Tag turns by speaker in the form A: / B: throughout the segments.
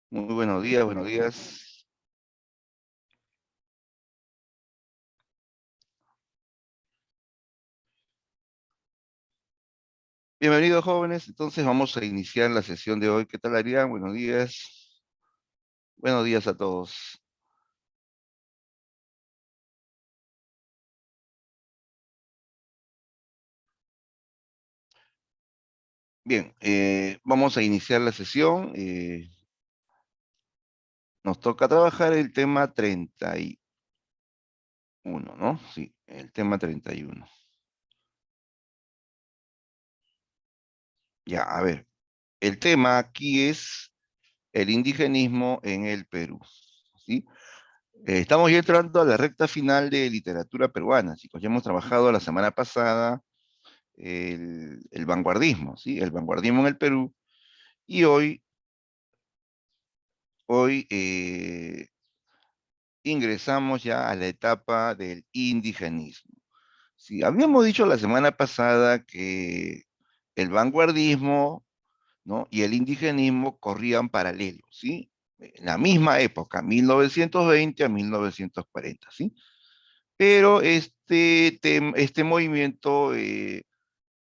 A: Muy buenos días, buenos días. Bienvenidos jóvenes, entonces vamos a iniciar la sesión de hoy. ¿Qué tal, Adrián? Buenos días. Buenos días a todos. Bien, vamos a iniciar la sesión. Nos toca trabajar el tema 31, ¿no? Sí, el tema 31. Ya, a ver, el tema aquí es el indigenismo en el Perú, ¿sí? Estamos ya entrando a la recta final de literatura peruana, chicos. Ya hemos trabajado la semana pasada el vanguardismo, ¿sí? El vanguardismo en el Perú. Y hoy ingresamos ya a la etapa del indigenismo. Sí, habíamos dicho la semana pasada que el vanguardismo, ¿no? Y el indigenismo corrían paralelos, ¿sí? En la misma época, 1920 a 1940, ¿sí? Pero este movimiento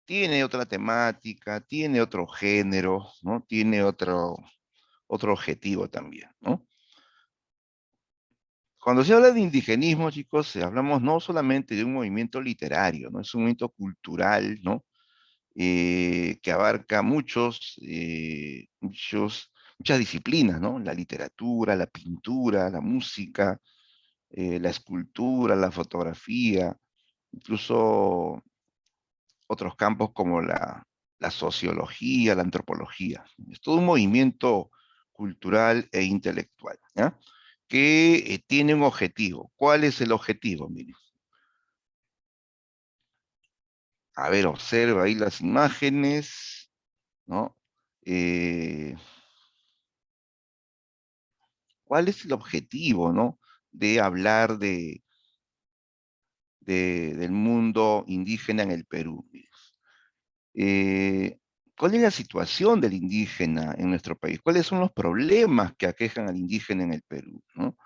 A: tiene otra temática, tiene otro género, ¿no? Tiene otro objetivo también, ¿no? Cuando se habla de indigenismo, chicos, hablamos no solamente de un movimiento literario, ¿no? Es un movimiento cultural, ¿no? Que abarca muchas disciplinas, ¿no? La literatura, la pintura, la música, la escultura, la fotografía, incluso otros campos como la sociología, la antropología. Es todo un movimiento cultural e intelectual, ¿ya? Que tiene un objetivo. ¿Cuál es el objetivo? Miren, a ver, observa ahí las imágenes, ¿no? Eh, ¿Cuál es el objetivo, ¿no? De hablar del mundo indígena en el Perú. Eh, ¿Cuál es la situación del indígena en nuestro país? ¿Cuáles son los problemas que aquejan al indígena en el Perú, ¿no?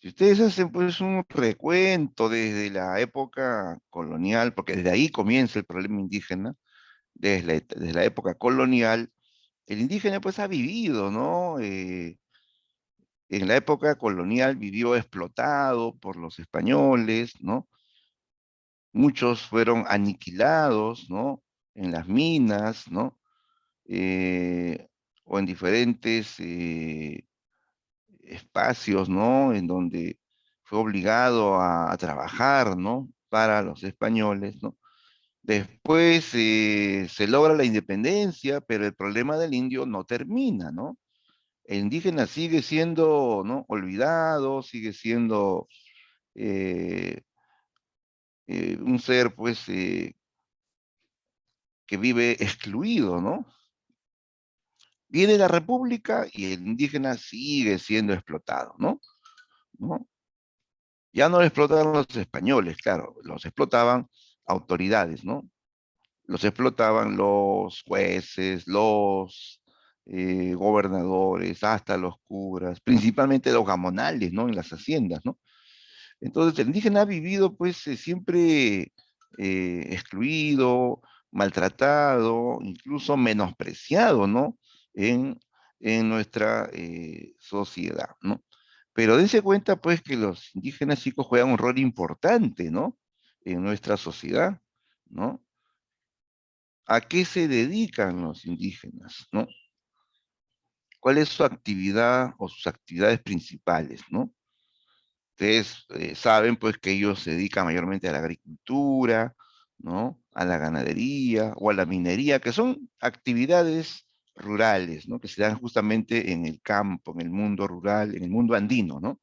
A: Si ustedes hacen pues un recuento desde la época colonial, porque desde ahí comienza el problema indígena, desde la época colonial, el indígena pues ha vivido, ¿no? En la época colonial vivió explotado por los españoles, ¿no? Muchos fueron aniquilados, ¿no? En las minas, ¿no? Eh, o en diferentes espacios, ¿no? En donde fue obligado a trabajar, ¿no? Para los españoles, ¿no? Después se logra la independencia, pero el problema del indio no termina, ¿no? El indígena sigue siendo, ¿no? Olvidado, sigue siendo eh, un ser, pues, que vive excluido, ¿no? Viene la república y el indígena sigue siendo explotado, ¿no? ¿No? Ya no lo explotaban los españoles, claro, los explotaban autoridades, ¿no? Los explotaban los jueces, los gobernadores, hasta los curas, principalmente los gamonales, ¿no? En las haciendas, ¿no? Entonces el indígena ha vivido pues siempre excluido, maltratado, incluso menospreciado, ¿no? En, en nuestra sociedad, ¿no? Pero dense cuenta pues que los indígenas chicos juegan un rol importante, ¿no? En nuestra sociedad, ¿no? ¿A qué se dedican los indígenas, ¿no? ¿Cuál es su actividad o sus actividades principales, ¿no? Ustedes saben pues que ellos se dedican mayormente a la agricultura, ¿no? A la ganadería o a la minería, que son actividades rurales, ¿no? Que se dan justamente en el campo, en el mundo rural, en el mundo andino, ¿no?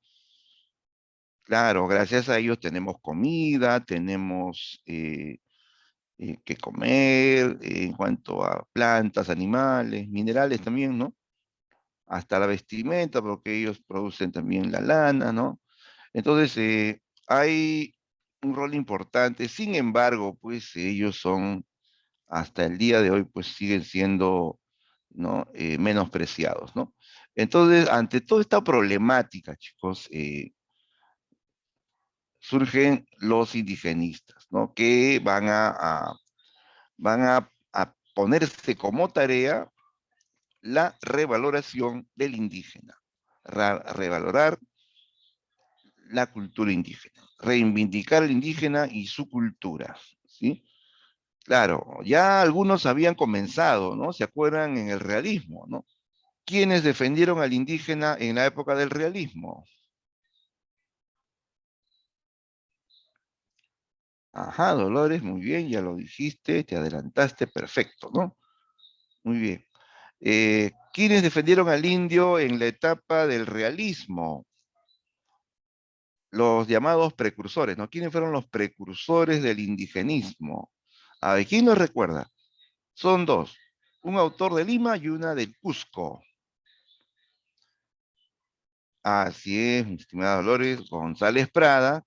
A: Claro, gracias a ellos tenemos comida, tenemos que comer, en cuanto a plantas, animales, minerales también, ¿no? Hasta la vestimenta, porque ellos producen también la lana, ¿no? Entonces, hay un rol importante, sin embargo, pues ellos son, hasta el día de hoy, pues siguen siendo, ¿no? Menospreciados, ¿no? Entonces, ante toda esta problemática, chicos, surgen los indigenistas, ¿no? Que van a ponerse como tarea la revaloración del indígena, revalorar la cultura indígena, reivindicar al indígena y su cultura, ¿sí? Claro, ya algunos habían comenzado, ¿no? ¿Se acuerdan en el realismo, ¿no? ¿Quiénes defendieron al indígena en la época del realismo? Ajá, Dolores, muy bien, ya lo dijiste, te adelantaste, perfecto, ¿no? Muy bien. ¿Quiénes defendieron al indio en la etapa del realismo? Los llamados precursores, ¿no? ¿Quiénes fueron los precursores del indigenismo? A ver, ¿quién nos recuerda? Son dos, un autor de Lima y una del Cusco. Así es, mi estimada Dolores, González Prada,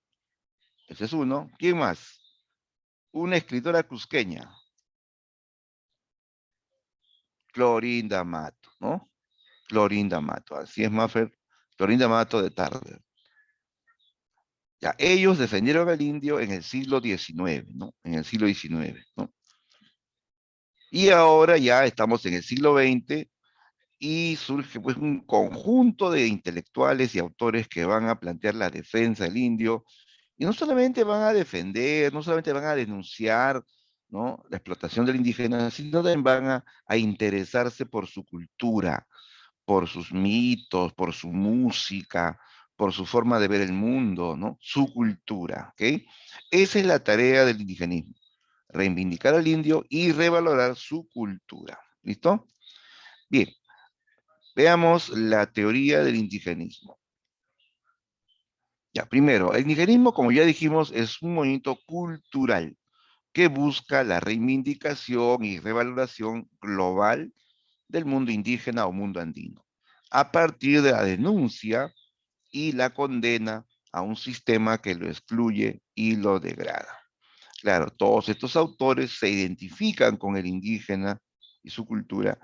A: ese es uno. ¿Quién más? Una escritora cusqueña, Clorinda Mato, ¿no? Clorinda Mato, así es, Maffer, Clorinda Mato de Tarde. Ya, ellos defendieron al indio en el siglo XIX, ¿no? En el siglo XIX, ¿no? Y ahora ya estamos en el siglo XX y surge pues un conjunto de intelectuales y autores que van a plantear la defensa del indio y no solamente van a defender, no solamente van a denunciar, ¿no? La explotación del indígena, sino también van a interesarse por su cultura, por sus mitos, por su música, por su forma de ver el mundo, ¿no? Su cultura, ¿ok? Esa es la tarea del indigenismo, reivindicar al indio y revalorar su cultura. ¿Listo? Bien, veamos la teoría del indigenismo. Ya, primero, el indigenismo, como ya dijimos, es un movimiento cultural que busca la reivindicación y revaloración global del mundo indígena o mundo andino, a partir de la denuncia y la condena a un sistema que lo excluye y lo degrada. Claro, todos estos autores se identifican con el indígena y su cultura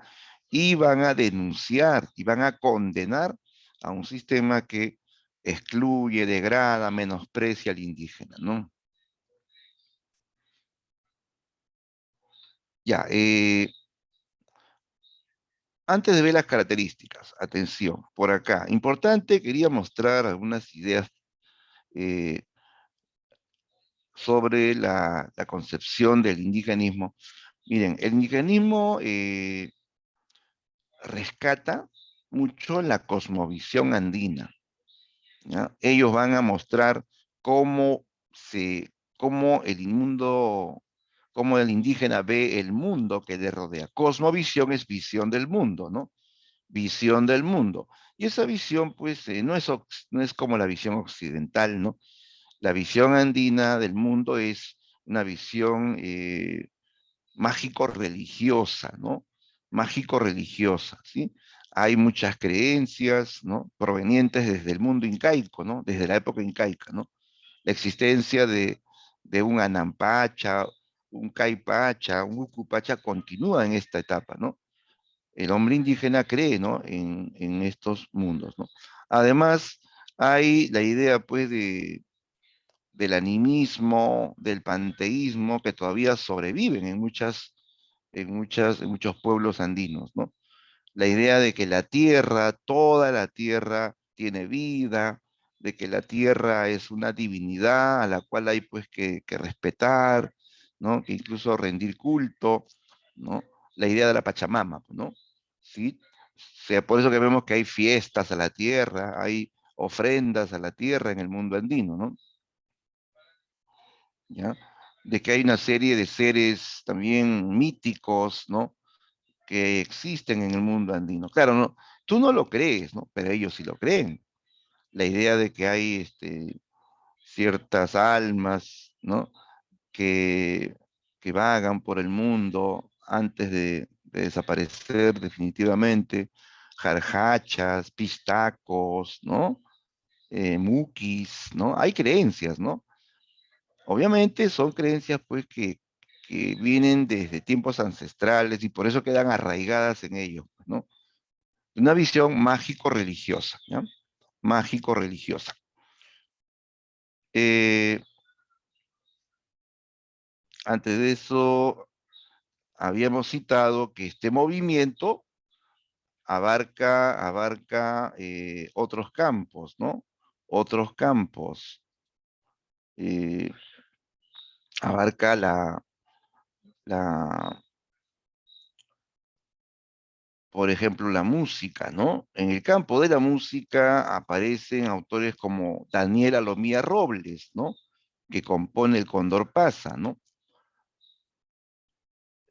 A: y van a denunciar y van a condenar a un sistema que excluye, degrada, menosprecia al indígena, ¿no? Ya, antes de ver las características, atención, por acá, importante, quería mostrar algunas ideas eh, sobre la concepción del indigenismo. Miren, el indigenismo rescata mucho la cosmovisión andina, ¿ya? Ellos van a mostrar cómo cómo el mundo, cómo el indígena ve el mundo que le rodea. Cosmovisión es visión del mundo, ¿no? Visión del mundo. Y esa visión, pues, no es como la visión occidental, ¿no? La visión andina del mundo es una visión mágico-religiosa, ¿no? Mágico-religiosa, ¿sí? Hay muchas creencias, ¿no? Provenientes desde el mundo incaico, ¿no? Desde la época incaica, ¿no? La existencia de un Anampacha, un Caipacha, un Ucupacha continúa en esta etapa, ¿no? El hombre indígena cree, ¿no? En estos mundos, ¿no? Además, hay la idea, pues, del animismo, del panteísmo, que todavía sobreviven en muchos pueblos andinos, ¿no? La idea de que la tierra, toda la tierra tiene vida, de que la tierra es una divinidad a la cual hay pues que respetar, ¿no? Que incluso rendir culto, ¿no? La idea de la Pachamama, ¿no? ¿Sí? O sea, por eso que vemos que hay fiestas a la tierra, hay ofrendas a la tierra en el mundo andino, ¿no? ¿Ya? De que hay una serie de seres también míticos, ¿no? Que existen en el mundo andino. Claro, no, tú no lo crees, ¿no? Pero ellos sí lo creen. La idea de que hay ciertas almas, ¿no? Que, que vagan por el mundo antes de desaparecer definitivamente, jarjachas, pistacos, ¿no? Muquis, ¿no? Hay creencias, ¿no? Obviamente son creencias pues que vienen desde tiempos ancestrales y por eso quedan arraigadas en ellos, pues, ¿no? Una visión mágico-religiosa, ¿ya? Mágico-religiosa. Eh, Antes de eso, habíamos citado que este movimiento abarca otros campos, ¿no? Otros campos. Eh, Abarca la, por ejemplo, la música, ¿no? En el campo de la música aparecen autores como Daniel Alomía Robles, ¿no? Que compone El Cóndor Pasa, ¿no?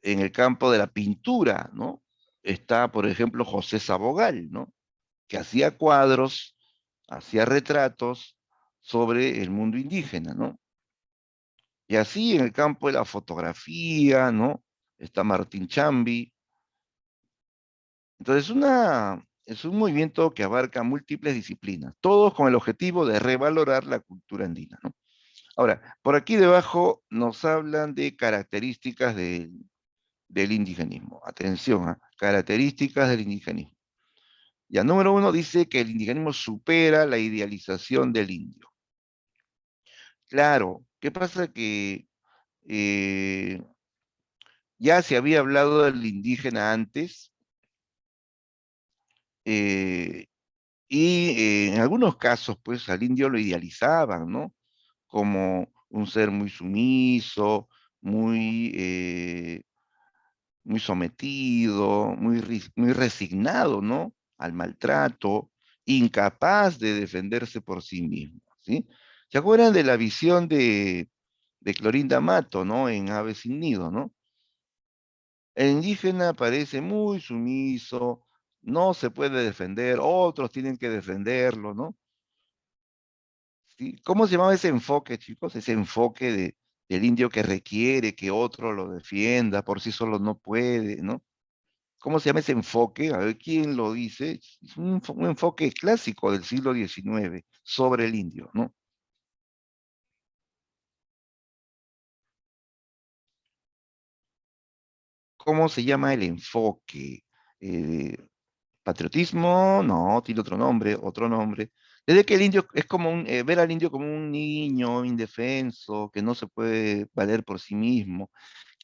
A: En el campo de la pintura, ¿no? Está, por ejemplo, José Sabogal, ¿no? Que hacía cuadros, hacía retratos sobre el mundo indígena, ¿no? Y así en el campo de la fotografía, ¿no? Está Martín Chambi. Entonces, es un movimiento que abarca múltiples disciplinas, todos con el objetivo de revalorar la cultura andina, ¿no? Ahora, por aquí debajo nos hablan de características del indigenismo. Atención, ¿ah? Características del indigenismo. Ya, número uno dice que el indigenismo supera la idealización del indio. Claro, ¿qué pasa? Que eh, ya se había hablado del indígena antes, eh, y en algunos casos, pues al indio lo idealizaban, ¿no? Como un ser muy sumiso, muy, muy sometido, muy resignado, ¿no? Al maltrato, incapaz de defenderse por sí mismo, ¿sí? ¿Se acuerdan de la visión de Clorinda Mato, ¿no? En Ave sin Nido, ¿no? El indígena parece muy sumiso, no se puede defender, otros tienen que defenderlo, ¿no? ¿Sí? ¿Cómo se llamaba ese enfoque, chicos? Ese enfoque del indio que requiere que otro lo defienda, por sí solo no puede, ¿no? ¿Cómo se llama ese enfoque? A ver quién lo dice. Es un enfoque clásico del siglo XIX sobre el indio, ¿no? ¿Cómo se llama el enfoque? Eh, ¿Patriotismo? No, tiene otro nombre, otro nombre. Desde que el indio es como ver al indio como un niño indefenso, que no se puede valer por sí mismo.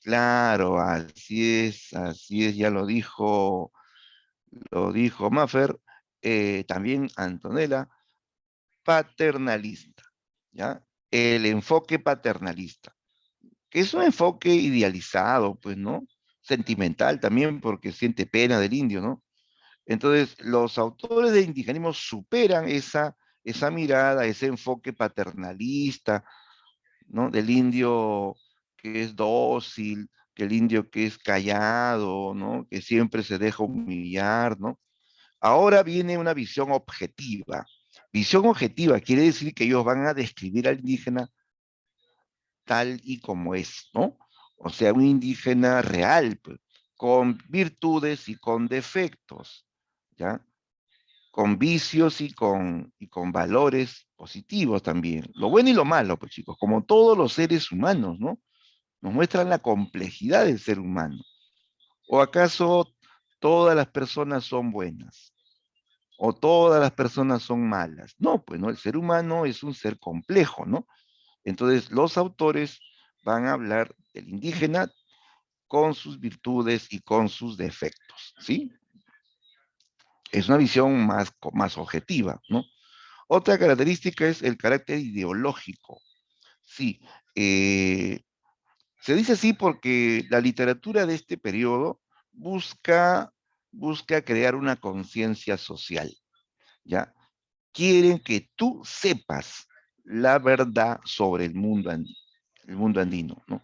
A: Claro, así es, ya lo dijo Maffer, también Antonella, paternalista, ¿ya? El enfoque paternalista, que es un enfoque idealizado, pues, ¿no? Sentimental también, porque siente pena del indio, ¿no? Entonces, los autores de indigenismo superan esa mirada, ese enfoque paternalista, ¿no? Del indio que es dócil, que el indio que es callado, ¿no? Que siempre se deja humillar, ¿no? Ahora viene una visión objetiva. Visión objetiva quiere decir que ellos van a describir al indígena tal y como es, ¿no? O sea, un indígena real, pues, con virtudes y con defectos, ¿ya? Con vicios y con valores positivos también. Lo bueno y lo malo, pues chicos, como todos los seres humanos, ¿no? Nos muestran la complejidad del ser humano. ¿O acaso todas las personas son buenas? ¿O todas las personas son malas? No, pues no, el ser humano es un ser complejo, ¿no? Entonces, los autores van a hablar del indígena con sus virtudes y con sus defectos, ¿sí? Es una visión más objetiva, ¿no? Otra característica es el carácter ideológico. Sí, eh, se dice así porque la literatura de este periodo busca, busca crear una conciencia social, ¿ya? Quieren que tú sepas la verdad sobre el mundo andino, ¿no?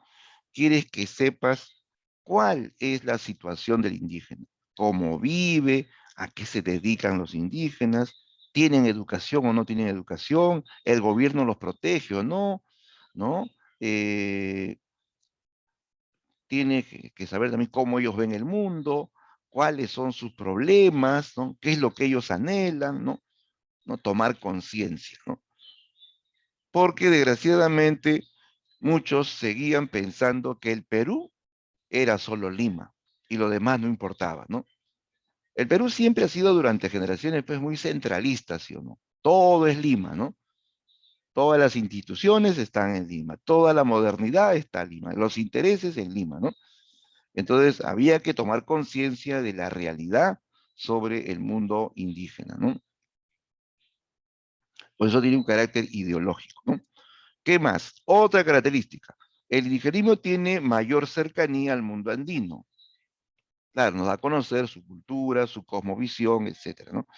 A: Quieres que sepas cuál es la situación del indígena, cómo vive, a qué se dedican los indígenas, tienen educación o no tienen educación, el gobierno los protege o no, ¿no? Eh, Tiene que saber también cómo ellos ven el mundo, cuáles son sus problemas, ¿no? ¿Qué es lo que ellos anhelan, ¿no? ¿No? Tomar conciencia, ¿no? Porque desgraciadamente muchos seguían pensando que el Perú era solo Lima y lo demás no importaba, ¿no? El Perú siempre ha sido durante generaciones pues muy centralista, ¿sí o no? Todo es Lima, ¿no? Todas las instituciones están en Lima, toda la modernidad está en Lima, los intereses en Lima, ¿no? Entonces había que tomar conciencia de la realidad sobre el mundo indígena, ¿no? Por eso tiene un carácter ideológico, ¿no? ¿Qué más? Otra característica. El indigenismo tiene mayor cercanía al mundo andino. Claro, nos da a conocer su cultura, su cosmovisión, etcétera, ¿no?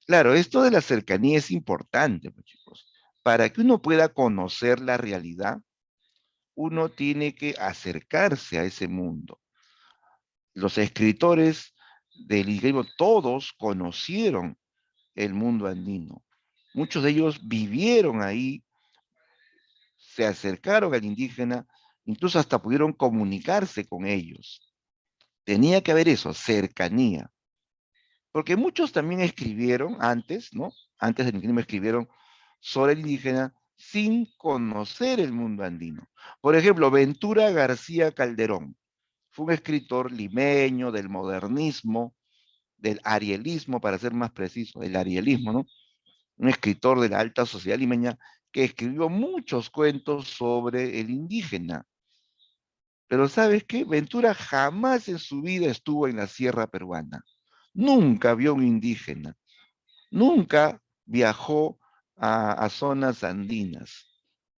A: Claro, esto de la cercanía es importante, pues, chicos. Para que uno pueda conocer la realidad, uno tiene que acercarse a ese mundo. Los escritores del indigenismo, todos conocieron el mundo andino. Muchos de ellos vivieron ahí, se acercaron al indígena, incluso hasta pudieron comunicarse con ellos. Tenía que haber eso, cercanía. Porque muchos también escribieron antes, ¿no? Antes del indígena escribieron sobre el indígena sin conocer el mundo andino. Por ejemplo, Ventura García Calderón fue un escritor limeño del modernismo, del arielismo, para ser más preciso, del arielismo, ¿no? Un escritor de la alta sociedad limeña que escribió muchos cuentos sobre el indígena. Pero ¿sabes qué? Ventura jamás en su vida estuvo en la sierra peruana. Nunca vio un indígena. Nunca viajó a zonas andinas.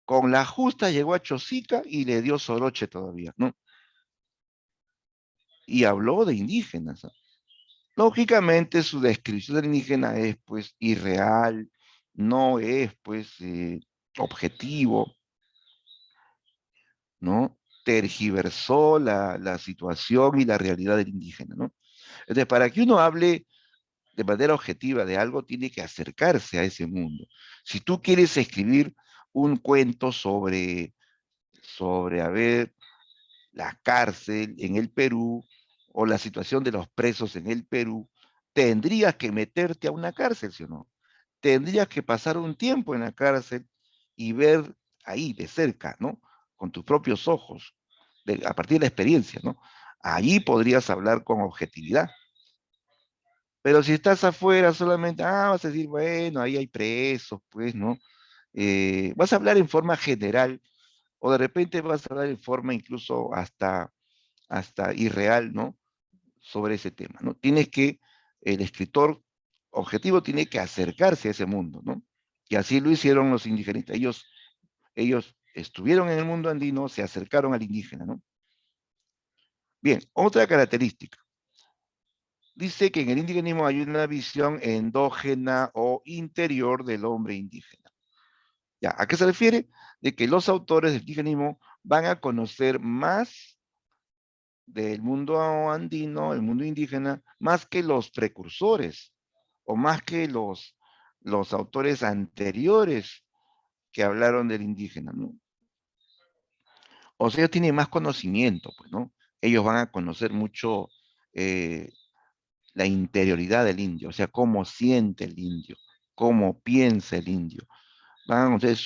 A: Con la justa llegó a Chosica y le dio soroche todavía, ¿no? Y habló de indígenas, ¿no? Lógicamente su descripción del indígena es pues irreal, no es pues objetivo, ¿no? Tergiversó la situación y la realidad del indígena, ¿no? Entonces, para que uno hable de manera objetiva de algo, tiene que acercarse a ese mundo. Si tú quieres escribir un cuento sobre a ver, la cárcel en el Perú o la situación de los presos en el Perú, tendrías que meterte a una cárcel, ¿sí o no? Tendrías que pasar un tiempo en la cárcel y ver ahí de cerca, ¿no? Con tus propios ojos, a partir de la experiencia, ¿no? Allí podrías hablar con objetividad. Pero si estás afuera solamente, vas a decir, bueno, ahí hay presos, pues, ¿no? Vas a hablar en forma general o de repente vas a hablar en forma incluso hasta irreal, ¿no? Sobre ese tema, ¿no? El escritor objetivo tiene que acercarse a ese mundo, ¿no? Y así lo hicieron los indigenistas. Ellos estuvieron en el mundo andino, se acercaron al indígena, ¿no? Bien, otra característica. Dice que en el indigenismo hay una visión endógena o interior del hombre indígena. ¿Ya? ¿A qué se refiere? De que los autores del indigenismo van a conocer más del mundo andino, el mundo indígena, más que los precursores o más que los autores anteriores que hablaron del indígena, ¿no? O sea, ellos tienen más conocimiento, pues, ¿no? Ellos van a conocer mucho eh, la interioridad del indio, o sea, cómo siente el indio, cómo piensa el indio. Van a conocer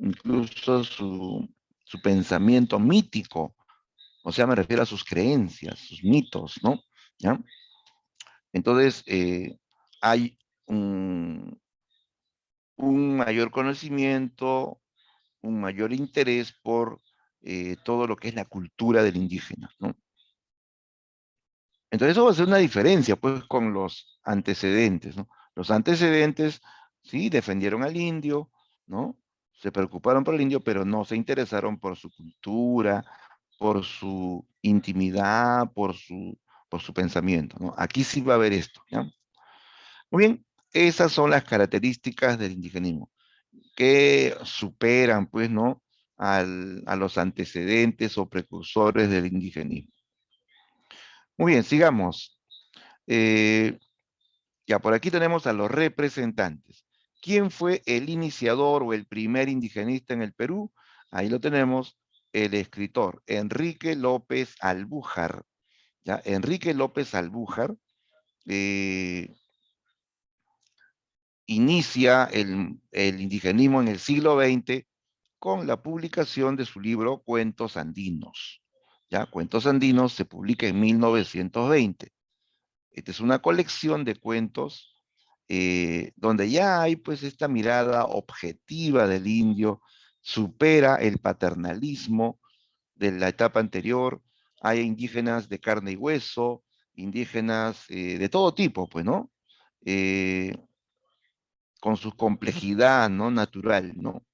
A: incluso su pensamiento mítico, o sea, me refiero a sus creencias, sus mitos, ¿no? ¿Ya? Entonces, hay un mayor conocimiento, un mayor interés por todo lo que es la cultura del indígena, ¿no? Entonces eso va a ser una diferencia, pues, con los antecedentes, ¿no? Los antecedentes, sí, defendieron al indio, ¿no? Se preocuparon por el indio, pero no se interesaron por su cultura, por su intimidad, por su pensamiento, ¿no? Aquí sí va a haber esto, ¿ya? Muy bien, esas son las características del indigenismo, que superan, pues, ¿no? A los antecedentes o precursores del indigenismo. Muy bien, sigamos. Eh, Ya por aquí tenemos a los representantes. ¿Quién fue el iniciador o el primer indigenista en el Perú? Ahí lo tenemos, el escritor Enrique López Albújar. ¿Ya? Enrique López Albújar eh, inicia el indigenismo en el siglo XX con la publicación de su libro Cuentos Andinos. ¿Ya? Cuentos Andinos se publica en 1920. Esta es una colección de cuentos donde ya hay pues esta mirada objetiva del indio, supera el paternalismo de la etapa anterior. Hay indígenas de carne y hueso, indígenas de todo tipo, pues, ¿no? Eh, con su complejidad, ¿no? Natural, ¿no?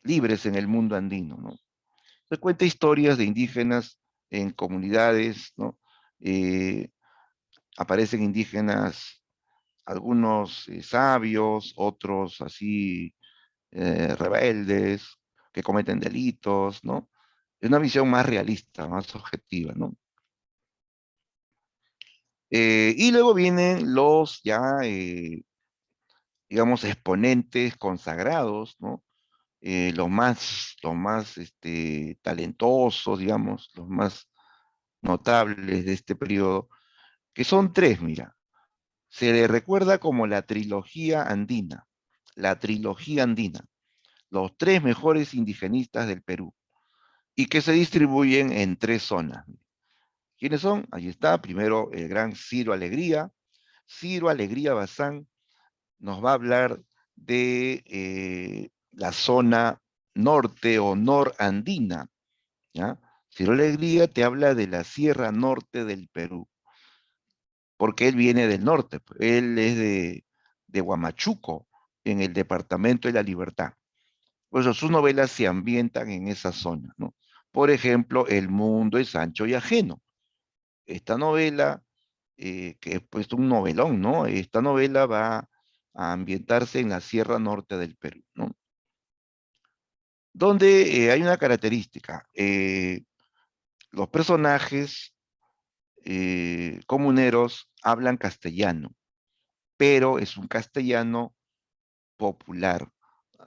A: Libres en el mundo andino, ¿no? Se cuenta historias de indígenas en comunidades, ¿no? Eh, Aparecen indígenas, algunos sabios, otros así rebeldes, que cometen delitos, ¿no? Es una visión más realista, más objetiva, ¿no? Y luego vienen los ya, digamos, exponentes consagrados, ¿no? Los más talentosos, digamos, los más notables de este periodo, que son tres, mira. Se le recuerda como la trilogía andina, los tres mejores indigenistas del Perú, y que se distribuyen en tres zonas. ¿Quiénes son? Ahí está, primero el gran Ciro Alegría. Ciro Alegría Bazán nos va a hablar de la zona norte o norandina, ¿ya? Ciro Alegría te habla de la Sierra Norte del Perú, porque él viene del norte, pues. Él es de Huamachuco, en el departamento de La Libertad. Por eso sus novelas se ambientan en esa zona, ¿no? Por ejemplo, El mundo es ancho y ajeno. Esta novela, que es pues un novelón, ¿no? Esta novela va a ambientarse en la Sierra Norte del Perú, ¿no? Donde hay una característica, los personajes comuneros hablan castellano, pero es un castellano popular,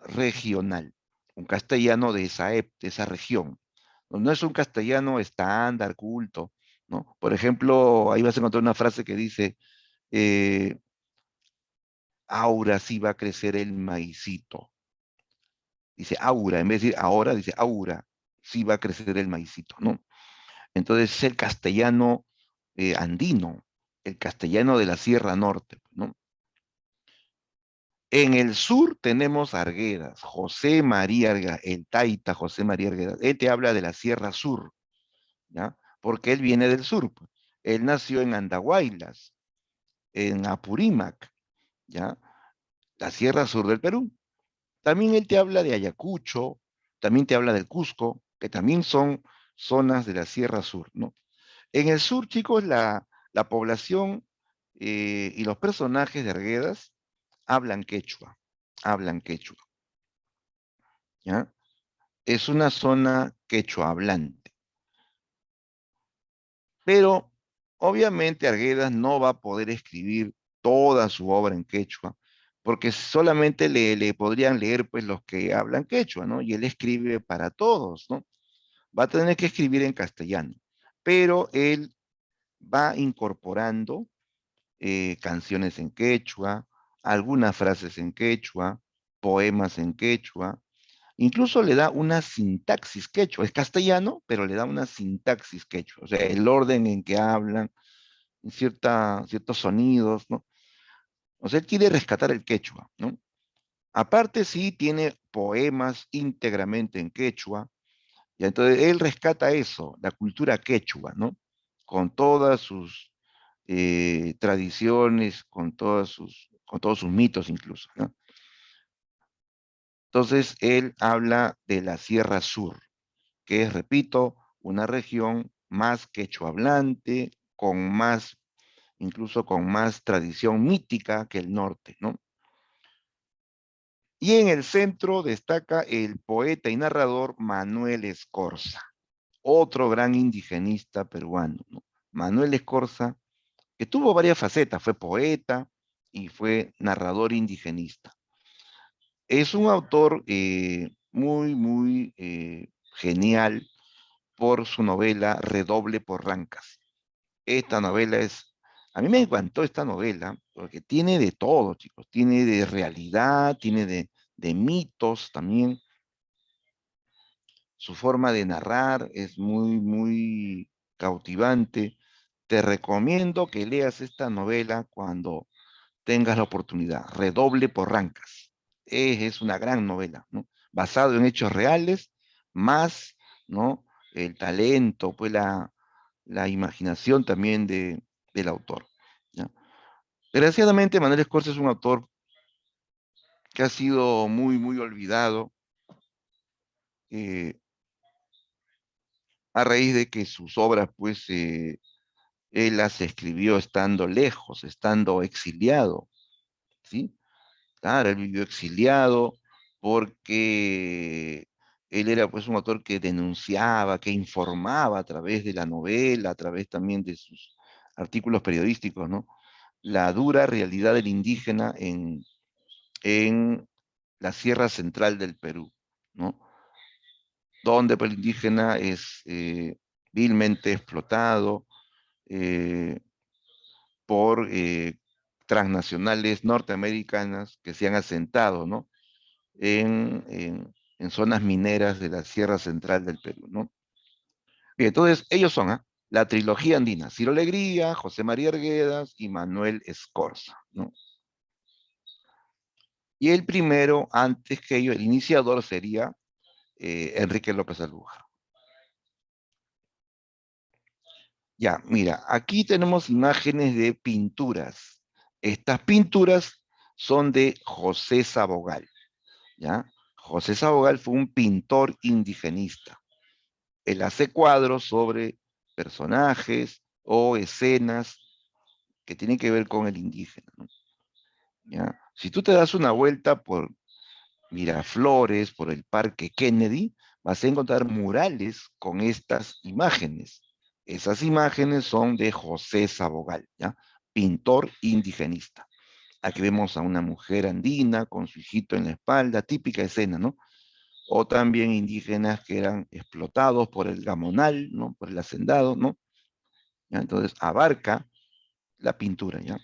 A: regional, un castellano de esa región. No es un castellano estándar, culto, ¿no? Por ejemplo, ahí vas a encontrar una frase que dice, eh, Aura sí va a crecer el maicito. Dice Aura, en vez de decir ahora, dice Aura, sí va a crecer el maicito, ¿no? Entonces es el castellano andino, el castellano de la Sierra Norte, ¿no? En el sur tenemos Arguedas, José María Arguedas, el taita José María Arguedas. Él te habla de la Sierra Sur, ¿ya? Porque él viene del sur, pues. Él nació en Andahuaylas, en Apurímac, ¿ya? La Sierra Sur del Perú. También él te habla de Ayacucho, también te habla del Cusco, que también son zonas de la Sierra Sur, ¿no? En el sur, chicos, la población y los personajes de Arguedas hablan quechua, hablan quechua, ¿ya? Es una zona quechua hablante. Pero obviamente Arguedas no va a poder escribir toda su obra en quechua, porque solamente le podrían leer pues los que hablan quechua, ¿no? Y él escribe para todos, ¿no? Va a tener que escribir en castellano, pero él va incorporando canciones en quechua, algunas frases en quechua, poemas en quechua, incluso le da una sintaxis quechua, es castellano, pero le da una sintaxis quechua, o sea, el orden en que hablan, ciertos sonidos, ¿no? O sea, él quiere rescatar el quechua, ¿no? Aparte, sí tiene poemas íntegramente en quechua, y entonces él rescata eso, la cultura quechua, ¿no? Con todas sus tradiciones, con todos sus mitos incluso, ¿no? Entonces, él habla de la Sierra Sur, que es, repito, una región más quechua hablante, incluso con más tradición mítica que el norte, ¿no? Y en el centro destaca el poeta y narrador Manuel Escorza, otro gran indigenista peruano, ¿no? Manuel Escorza, que tuvo varias facetas, fue poeta y fue narrador indigenista. Es un autor muy, muy genial por su novela Redoble por Rancas. Esta novela a mí me encantó esta novela porque tiene de todo, chicos. Tiene de realidad, tiene de mitos también. Su forma de narrar es muy, muy cautivante. Te recomiendo que leas esta novela cuando tengas la oportunidad. Redoble por Rancas. Es una gran novela, ¿no? Basado en hechos reales, más, ¿no? El talento, pues la imaginación también del autor, ¿ya? Desgraciadamente, Manuel Escorza es un autor que ha sido muy, muy olvidado eh, a raíz de que sus obras, pues, él las escribió estando lejos, estando exiliado, ¿sí? Claro, él vivió exiliado porque él era pues un autor que denunciaba, que informaba a través de la novela, a través también de sus artículos periodísticos, ¿no? La dura realidad del indígena en la Sierra Central del Perú, ¿no? Donde pues, el indígena es vilmente explotado eh, por transnacionales norteamericanas que se han asentado, ¿no? En zonas mineras de la Sierra Central del Perú, ¿no? Bien, entonces ellos son la trilogía andina, Ciro Alegría, José María Arguedas y Manuel Escorza, ¿no? Y el primero, antes que ellos, el iniciador sería Enrique López Albuja. Ya, mira, aquí tenemos imágenes de pinturas. Estas pinturas son de José Sabogal, ¿ya? José Sabogal fue un pintor indigenista. Él hace cuadros sobre personajes o escenas que tienen que ver con el indígena, ¿no? ¿Ya? Si tú te das una vuelta por Miraflores, por el Parque Kennedy, vas a encontrar murales con estas imágenes. Esas imágenes son de José Sabogal, ¿ya? Pintor indigenista. Aquí vemos a una mujer andina con su hijito en la espalda, típica escena, ¿no? O también indígenas que eran explotados por el gamonal, ¿no? Por el hacendado, ¿no? ¿Ya? Entonces abarca la pintura, ¿ya?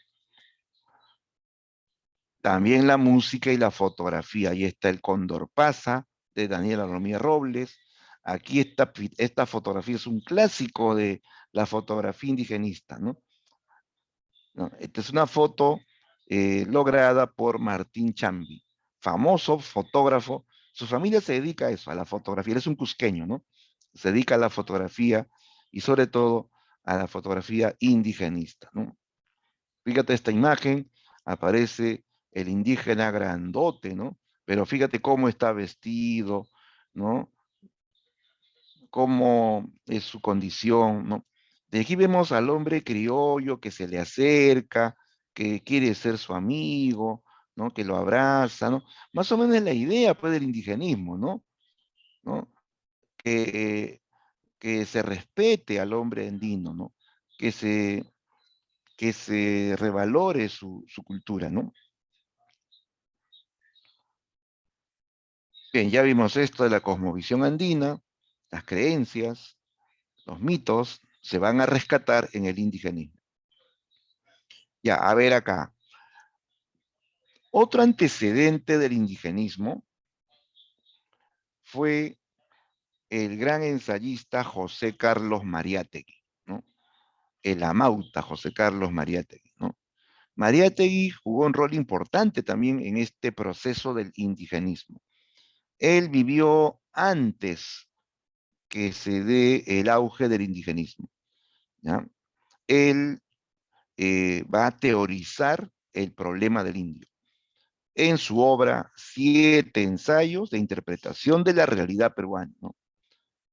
A: También la música y la fotografía. Ahí está el Cóndor Pasa de Daniela Romía Robles. Aquí esta fotografía es un clásico de la fotografía indigenista, ¿no? ¿No? Esta es una foto lograda por Martín Chambi, famoso fotógrafo. Su familia se dedica a eso, a la fotografía. Él es un cusqueño, ¿no? Se dedica a la fotografía y sobre todo a la fotografía indigenista, ¿no? Fíjate esta imagen, aparece el indígena grandote, ¿no? Pero fíjate cómo está vestido, ¿no? Cómo es su condición, ¿no? De aquí vemos al hombre criollo que se le acerca, que quiere ser su amigo, ¿no? Que lo abraza, ¿no? Más o menos es la idea, pues, del indigenismo, ¿no? ¿No? Que, que se respete al hombre andino, ¿no? Que se, que se revalore su cultura, ¿no? Bien, ya vimos esto de la cosmovisión andina, las creencias, los mitos se van a rescatar en el indigenismo. Ya, a ver acá. Otro antecedente del indigenismo fue el gran ensayista José Carlos Mariátegui, ¿no? El amauta José Carlos Mariátegui, ¿no? Mariátegui jugó un rol importante también en este proceso del indigenismo. Él vivió antes que se dé el auge del indigenismo, ¿ya? Él va a teorizar el problema del indio en su obra Siete ensayos de interpretación de la realidad peruana, ¿no?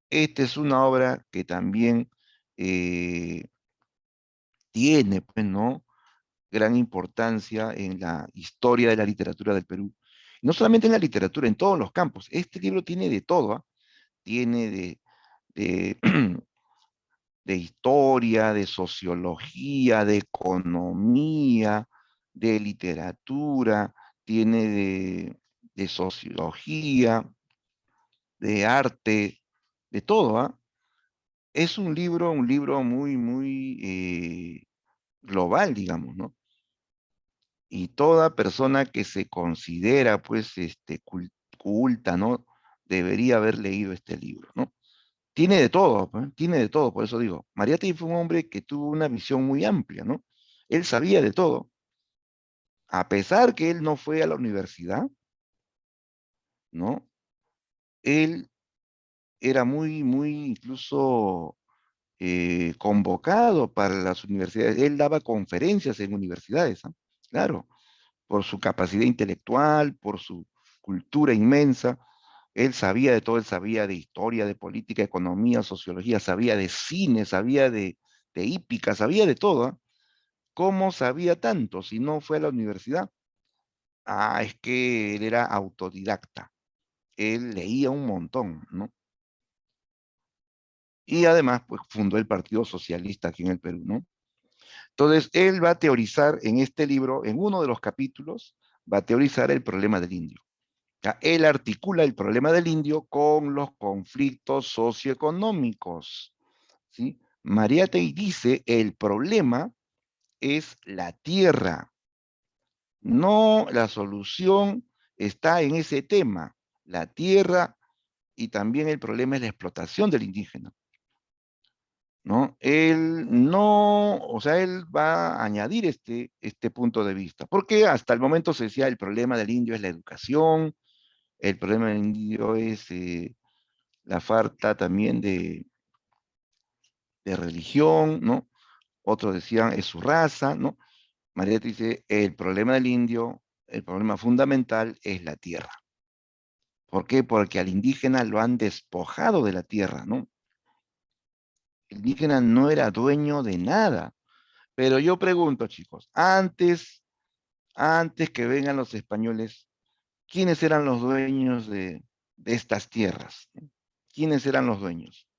A: Esta es una obra que también eh, tiene, pues, ¿no? Gran importancia en la historia de la literatura del Perú. No solamente en la literatura, en todos los campos. Este libro tiene de todo, ¿ah? Tiene de, de historia, de sociología, de economía, de literatura, tiene de sociología, de arte, de todo, ¿ah? Es un libro muy, muy global, digamos, ¿no? Y toda persona que se considera, pues, culta, ¿no? Debería haber leído este libro, ¿no? Tiene de todo, pues, tiene de todo, por eso digo, Mariátegui fue un hombre que tuvo una visión muy amplia, ¿no? Él sabía de todo, a pesar que él no fue a la universidad, ¿no? Él era muy incluso convocado para las universidades. Él daba conferencias en universidades, ¿ah? Claro, por su capacidad intelectual, por su cultura inmensa. Él sabía de todo, él sabía de historia, de política, economía, sociología, sabía de cine, sabía de hípica, sabía de todo, ¿ah? ¿Cómo sabía tanto si no fue a la universidad? Ah, es que él era autodidacta. Él leía un montón, ¿no? Y además, pues fundó el Partido Socialista aquí en el Perú, ¿no? Entonces, él va a teorizar en este libro, en uno de los capítulos, va a teorizar el problema del indio. ¿Ya? Él articula el problema del indio con los conflictos socioeconómicos, ¿sí? Mariátegui dice, el problema es la tierra, no la solución está en ese tema, la tierra y también el problema es la explotación del indígena. ¿No? Él no, o sea, él va a añadir este punto de vista, porque hasta el momento se decía el problema del indio es la educación, el problema del indio es la falta también de religión, ¿no? Otros decían es su raza, ¿no? María dice, el problema del indio, el problema fundamental es la tierra. ¿Por qué? Porque al indígena lo han despojado de la tierra, ¿no? El indígena no era dueño de nada. Pero yo pregunto, chicos, antes que vengan los españoles, ¿quiénes eran los dueños de estas tierras? ¿Quiénes eran los dueños?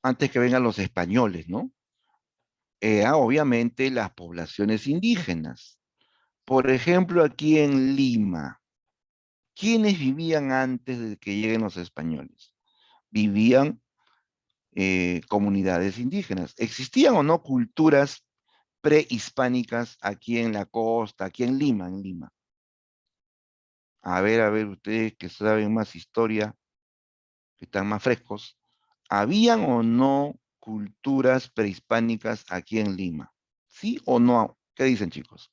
A: Antes que vengan los españoles, ¿no? Obviamente las poblaciones indígenas. Por ejemplo, aquí en Lima, ¿quiénes vivían antes de que lleguen los españoles? Vivían comunidades indígenas. ¿Existían o no culturas prehispánicas aquí en la costa, aquí en Lima, en Lima? A ver, ustedes que saben más historia, que están más frescos, ¿habían o no culturas prehispánicas aquí en Lima? ¿Sí o no? ¿Qué dicen, chicos?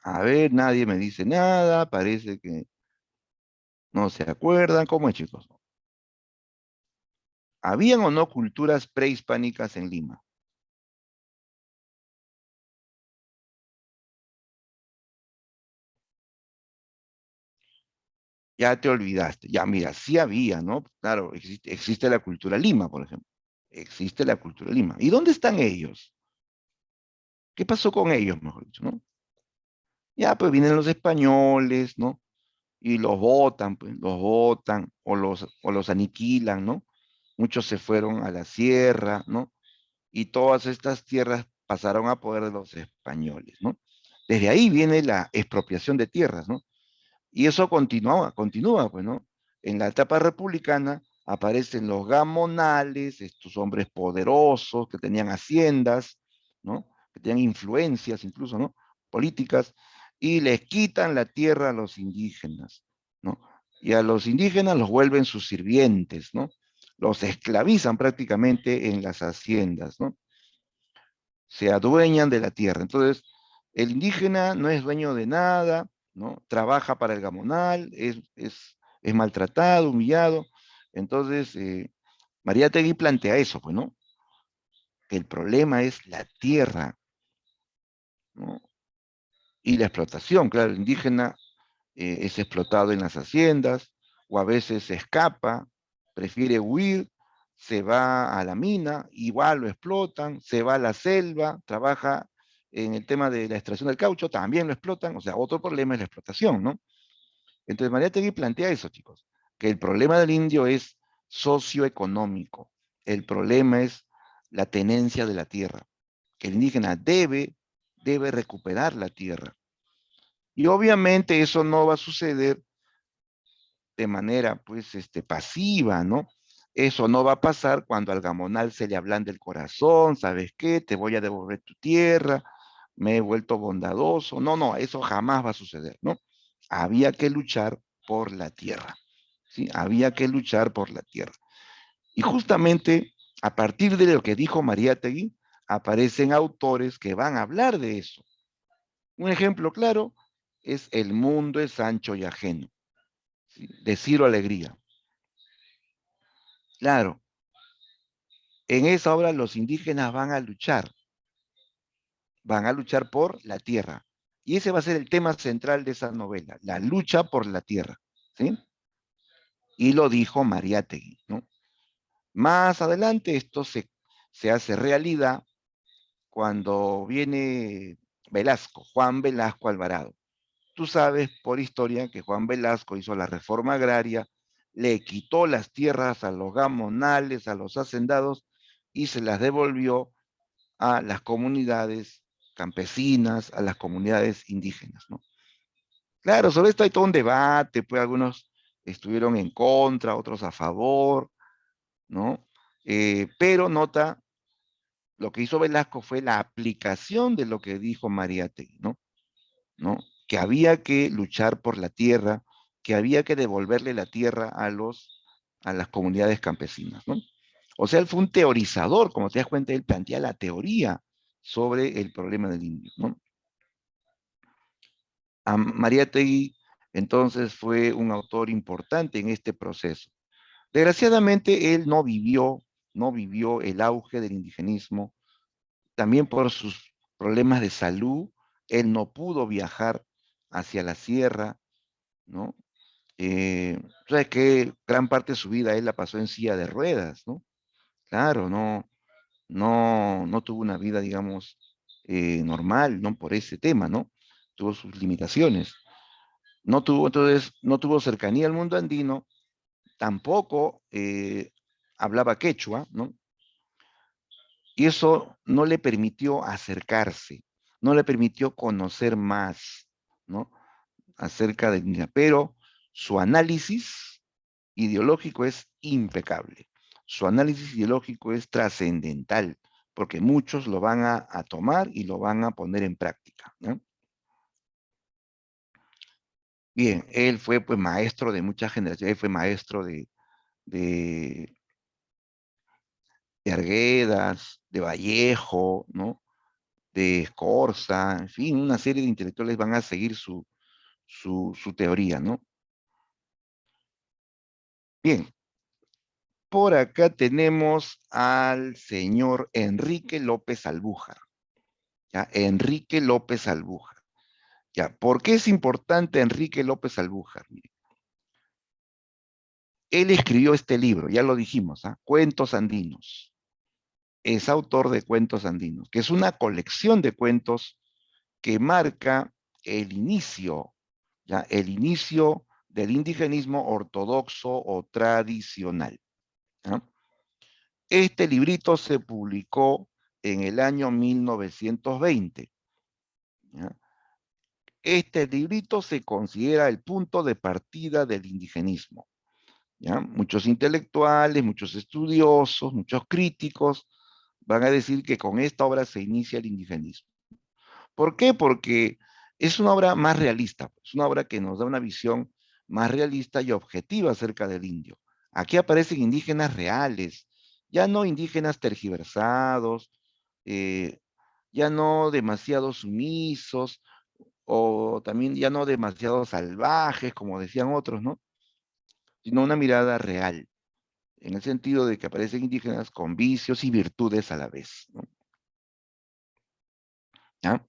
A: A ver, nadie me dice nada, parece que no se acuerdan. ¿Cómo es, chicos? ¿Habían o no culturas prehispánicas en Lima? Ya te olvidaste. Ya, mira, sí había, ¿no? Claro, existe la cultura Lima, por ejemplo. Existe la cultura Lima. ¿Y dónde están ellos? ¿Qué pasó con ellos, mejor dicho, no? Ya, pues vienen los españoles, ¿no? Y los votan, pues, los votan o los aniquilan, ¿no? Muchos se fueron a la sierra, ¿no? Y todas estas tierras pasaron a poder de los españoles, ¿no? Desde ahí viene la expropiación de tierras, ¿no? Y eso continúa, pues, ¿no? En la etapa republicana aparecen los gamonales, estos hombres poderosos que tenían haciendas, ¿no? Que tenían influencias incluso, ¿no? Políticas, y les quitan la tierra a los indígenas, ¿no? Y a los indígenas los vuelven sus sirvientes, ¿no? Los esclavizan prácticamente en las haciendas, ¿no? Se adueñan de la tierra. Entonces, el indígena no es dueño de nada, ¿no? Trabaja para el gamonal, es maltratado, humillado. Entonces, María Tegui plantea eso, pues, ¿no? Que el problema es la tierra, ¿no? Y la explotación, claro, el indígena es explotado en las haciendas, o a veces se escapa, prefiere huir, se va a la mina, igual lo explotan, se va a la selva, trabaja en el tema de la extracción del caucho, también lo explotan, o sea, otro problema es la explotación, ¿no? Entonces, María Tegui plantea eso, chicos, que el problema del indio es socioeconómico, el problema es la tenencia de la tierra, que el indígena debe recuperar la tierra. Y obviamente eso no va a suceder de manera, pues, pasiva, ¿no? Eso no va a pasar cuando al Gamonal se le ablande el corazón, ¿sabes qué? Te voy a devolver tu tierra, me he vuelto bondadoso. No, no, eso jamás va a suceder, ¿no? Había que luchar por la tierra, ¿sí? Había que luchar por la tierra. Y justamente a partir de lo que dijo Mariátegui, aparecen autores que van a hablar de eso. Un ejemplo claro es El mundo es ancho y ajeno, ¿sí? De Ciro Alegría. Claro, en esa obra los indígenas van a luchar por la tierra. Y ese va a ser el tema central de esa novela, la lucha por la tierra, ¿sí? Y lo dijo Mariátegui, ¿no? Más adelante esto se hace realidad cuando viene Velasco, Juan Velasco Alvarado. Tú sabes por historia que Juan Velasco hizo la reforma agraria, le quitó las tierras a los gamonales, a los hacendados, y se las devolvió a las comunidades campesinas, a las comunidades indígenas, ¿no? Claro, sobre esto hay todo un debate, pues algunos estuvieron en contra, otros a favor, ¿no? Pero nota, lo que hizo Velasco fue la aplicación de lo que dijo Mariátegui, ¿no? ¿No? Que había que luchar por la tierra, que había que devolverle la tierra a las comunidades campesinas, ¿no? O sea, él fue un teorizador, como te das cuenta, él plantea la teoría sobre el problema del indio, ¿no? Mariátegui, entonces, fue un autor importante en este proceso. Desgraciadamente, él no vivió el auge del indigenismo, también por sus problemas de salud, él no pudo viajar hacia la sierra, ¿no? Sabes que gran parte de su vida él la pasó en silla de ruedas, ¿no? Claro, no tuvo una vida, digamos, normal, ¿no? Por ese tema, ¿no? Tuvo sus limitaciones. Entonces, no tuvo cercanía al mundo andino, tampoco hablaba quechua, ¿no? Y eso no le permitió acercarse, no le permitió conocer más, ¿no? Acerca del indígena, pero su análisis ideológico es impecable. Su análisis ideológico es trascendental, porque muchos lo van a tomar y lo van a poner en práctica, ¿no? Bien, él fue pues maestro de muchas generaciones, él fue maestro de, de Arguedas, de Vallejo, ¿no? De Escorza, en fin, una serie de intelectuales van a seguir su teoría, ¿no? Bien, por acá tenemos al señor Enrique López Albújar, ¿ya? Enrique López Albújar, ¿ya? ¿Por qué es importante Enrique López Albújar? Mire, él escribió este libro, ya lo dijimos, ¿ah? Cuentos andinos. Es autor de Cuentos andinos, que es una colección de cuentos que marca el inicio, ¿ya? El inicio del indigenismo ortodoxo o tradicional, ¿ya? Este librito se publicó en el año 1920, ¿ya? Este librito se considera el punto de partida del indigenismo, ¿ya? Muchos intelectuales, muchos estudiosos, muchos críticos van a decir que con esta obra se inicia el indigenismo. ¿Por qué? Porque es una obra más realista, es una obra que nos da una visión más realista y objetiva acerca del indio. Aquí aparecen indígenas reales, ya no indígenas tergiversados, eh, ya no demasiado sumisos, o también ya no demasiado salvajes, como decían otros, ¿no? Sino una mirada real, en el sentido de que aparecen indígenas con vicios y virtudes a la vez, ¿no? ¿Ya?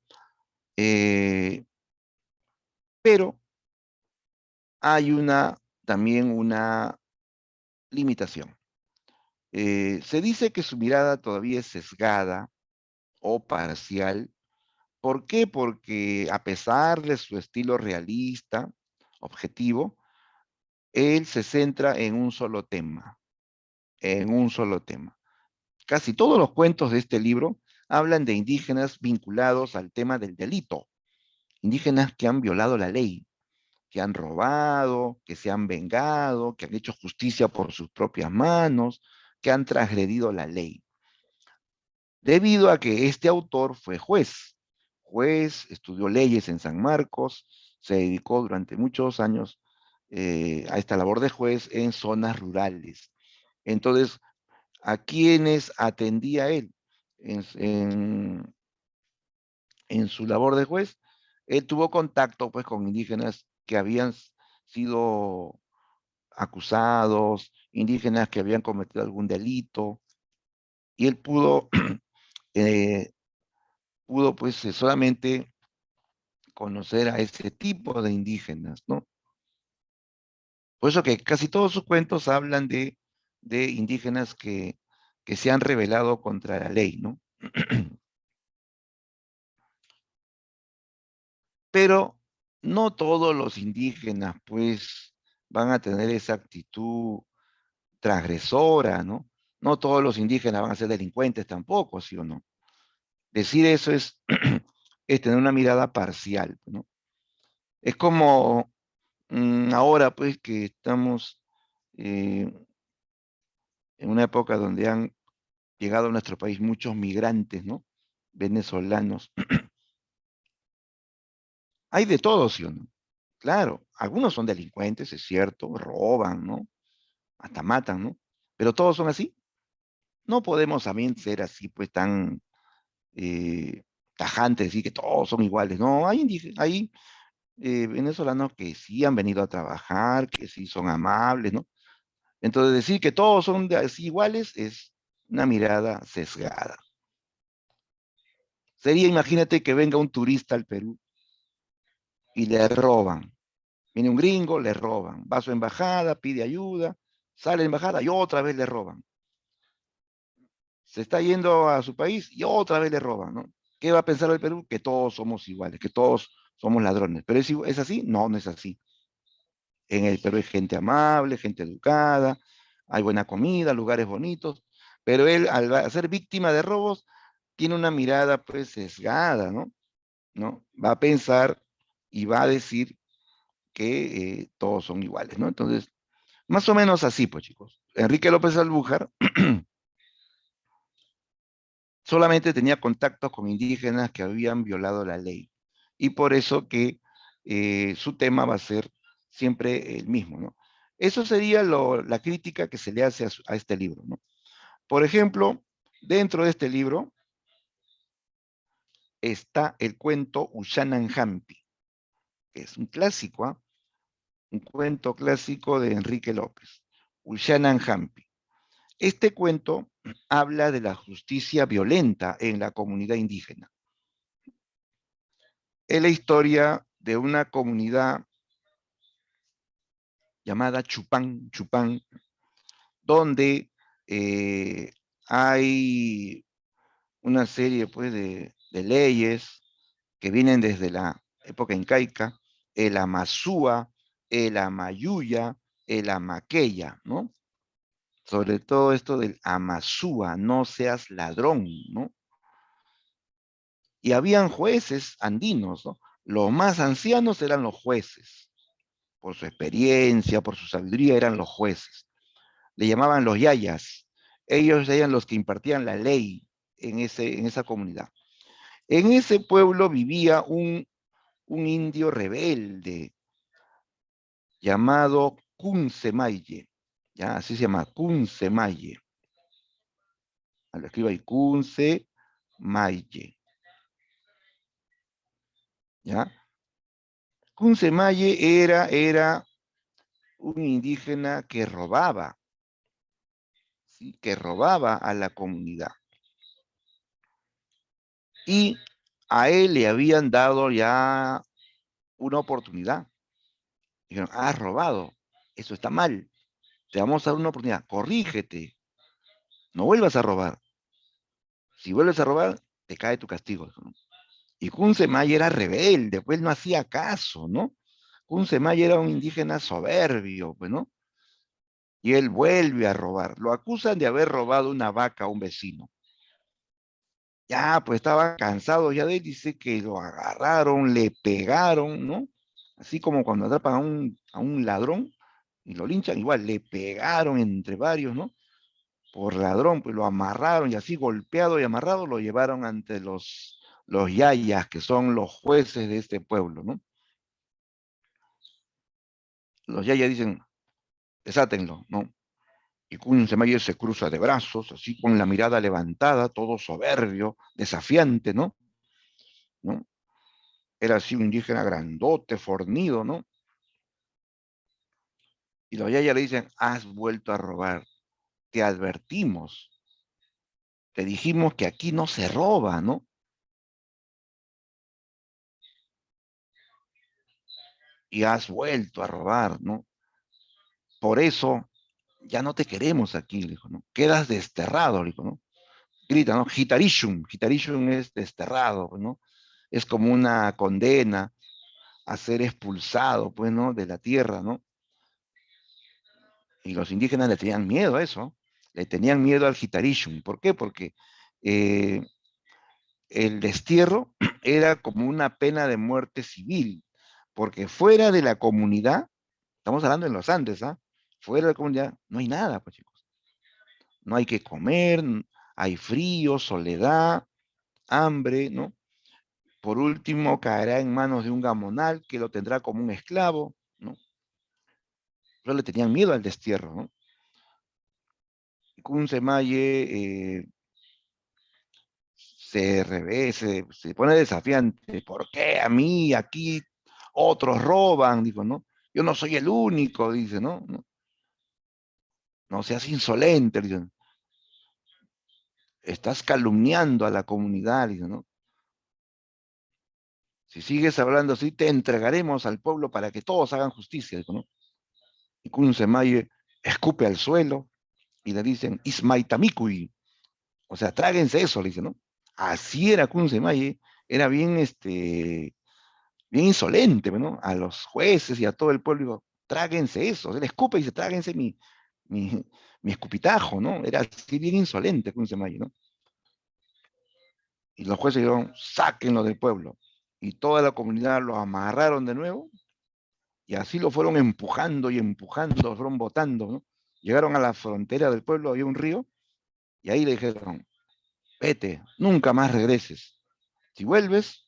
A: Eh, pero hay también una limitación. Se dice que su mirada todavía es sesgada o parcial. ¿Por qué? Porque a pesar de su estilo realista, objetivo, él se centra en un solo tema, en un solo tema. Casi todos los cuentos de este libro hablan de indígenas vinculados al tema del delito, indígenas que han violado la ley, que han robado, que se han vengado, que han hecho justicia por sus propias manos, que han transgredido la ley. Debido a que este autor fue juez, estudió leyes en San Marcos, se dedicó durante muchos años a esta labor de juez en zonas rurales. Entonces, ¿a quiénes atendía él en su labor de juez? Él tuvo contacto pues con indígenas que habían sido acusados, indígenas que habían cometido algún delito, y él eh, pudo pues solamente conocer a ese tipo de indígenas, ¿no? Por eso que casi todos sus cuentos hablan de indígenas que se han rebelado contra la ley, ¿no? Pero no todos los indígenas, pues, van a tener esa actitud transgresora, ¿no? No todos los indígenas van a ser delincuentes tampoco, ¿sí o no? Decir eso es, es tener una mirada parcial, ¿no? Es como ahora, pues, que estamos eh, en una época donde han llegado a nuestro país muchos migrantes, ¿no? Venezolanos. Hay de todo, ¿sí o no? Claro, algunos son delincuentes, es cierto, roban, ¿no? Hasta matan, ¿no? Pero todos son así. No podemos también ser así, pues, tan eh, tajantes, decir que todos son iguales. No, hay venezolanos que sí han venido a trabajar, que sí son amables, ¿no? Entonces, decir que todos son así iguales es una mirada sesgada. Sería, imagínate que venga un turista al Perú y le roban. Viene un gringo, le roban. Va a su embajada, pide ayuda, sale de la embajada y otra vez le roban. Se está yendo a su país y otra vez le roban, ¿no? ¿Qué va a pensar el Perú? Que todos somos iguales, que todos somos ladrones. ¿Pero es así? No, no es así. En el Perú hay gente amable, gente educada, hay buena comida, lugares bonitos, pero él al ser víctima de robos tiene una mirada pues sesgada, ¿no? ¿No? Va a pensar y va a decir que todos son iguales, ¿no? Entonces, más o menos así, pues chicos. Enrique López Albújar solamente tenía contactos con indígenas que habían violado la ley. Y por eso que su tema va a ser siempre el mismo, ¿no? Eso sería la crítica que se le hace a este libro, ¿no? Por ejemplo, dentro de este libro está el cuento Ushanan Hampi, que es un clásico, ¿ah? Un cuento clásico de Enrique López, Ushanan Hampi. Este cuento habla de la justicia violenta en la comunidad indígena. Es la historia de una comunidad llamada Chupán, donde hay una serie pues, de leyes que vienen desde la época incaica, el Amazúa, el Amayuya, el Amaqueya, ¿no? Sobre todo esto del Amazúa, no seas ladrón, ¿no? Y habían jueces andinos, ¿no? Los más ancianos eran los jueces, por su experiencia, por su sabiduría, eran los jueces. Le llamaban los yayas. Ellos eran los que impartían la ley en esa comunidad. En ese pueblo vivía un indio rebelde llamado Kunsemaye, ya así se llama, Kunsemaye. Lo escribo ahí, Kunsemaye, ¿ya? Kunsemaye era un indígena que robaba, ¿sí? Que robaba a la comunidad. Y a él le habían dado ya una oportunidad. Dijeron, has robado, eso está mal, te vamos a dar una oportunidad, corrígete, no vuelvas a robar. Si vuelves a robar, te cae tu castigo. ¿No? Y Kunsemay era rebelde, pues no hacía caso, ¿no? Kunsemay era un indígena soberbio, pues, ¿no? Y él vuelve a robar. Lo acusan de haber robado una vaca a un vecino. Ya, pues estaba cansado ya de él, dice que lo agarraron, le pegaron, ¿no? Así como cuando atrapan a un ladrón y lo linchan, igual le pegaron entre varios, ¿no? Por ladrón, pues lo amarraron y así golpeado y amarrado lo llevaron ante los yayas, que son los jueces de este pueblo, ¿no? Los yayas dicen, desátenlo, ¿no? Y Kunzemayer se cruza de brazos, así con la mirada levantada, todo soberbio, desafiante, ¿no? ¿No? Era así un indígena grandote, fornido, ¿no? Y los yayas le dicen, has vuelto a robar, te advertimos, te dijimos que aquí no se roba, ¿no? Y has vuelto a robar, ¿no? Por eso ya no te queremos aquí, le dijo, ¿no? Quedas desterrado, le dijo, ¿no? Grita, ¿no? Gitarishum, Gitarishum es desterrado, ¿no? Es como una condena a ser expulsado, pues, ¿no? De la tierra, ¿no? Y los indígenas le tenían miedo a eso, le tenían miedo al Gitarishum. ¿Por qué? Porque eh, el destierro era como una pena de muerte civil, porque fuera de la comunidad, estamos hablando en los Andes, ¿ah? Fuera de la comunidad no hay nada, pues chicos. No hay que comer, hay frío, soledad, hambre, ¿no? Por último, caerá en manos de un gamonal que lo tendrá como un esclavo, ¿no? Yo le tenían miedo al destierro, ¿no? Kunzemaye se pone desafiante. ¿Por qué a mí aquí otros roban? Dijo, ¿no? Yo no soy el único, dice, ¿no? No, no seas insolente, dice, estás calumniando a la comunidad, dice, ¿no? Si sigues hablando así, te entregaremos al pueblo para que todos hagan justicia, dijo, ¿no? Y Kunzemaye escupe al suelo y le dicen, Ismaitamikui, o sea, tráguense eso, le dice, ¿no? Así era Kunzemaye, era bien, bien insolente, ¿no? A los jueces y a todo el pueblo, digo, tráguense eso, él escupe y dice, tráguense mi, mi escupitajo, ¿no? Era así bien insolente Kunzemaye, ¿no? Y los jueces dijeron, sáquenlo del pueblo. Y toda la comunidad lo amarraron de nuevo y así lo fueron empujando y empujando, lo fueron botando, ¿no? Llegaron a la frontera del pueblo, había un río, y ahí le dijeron, vete, nunca más regreses. Si vuelves,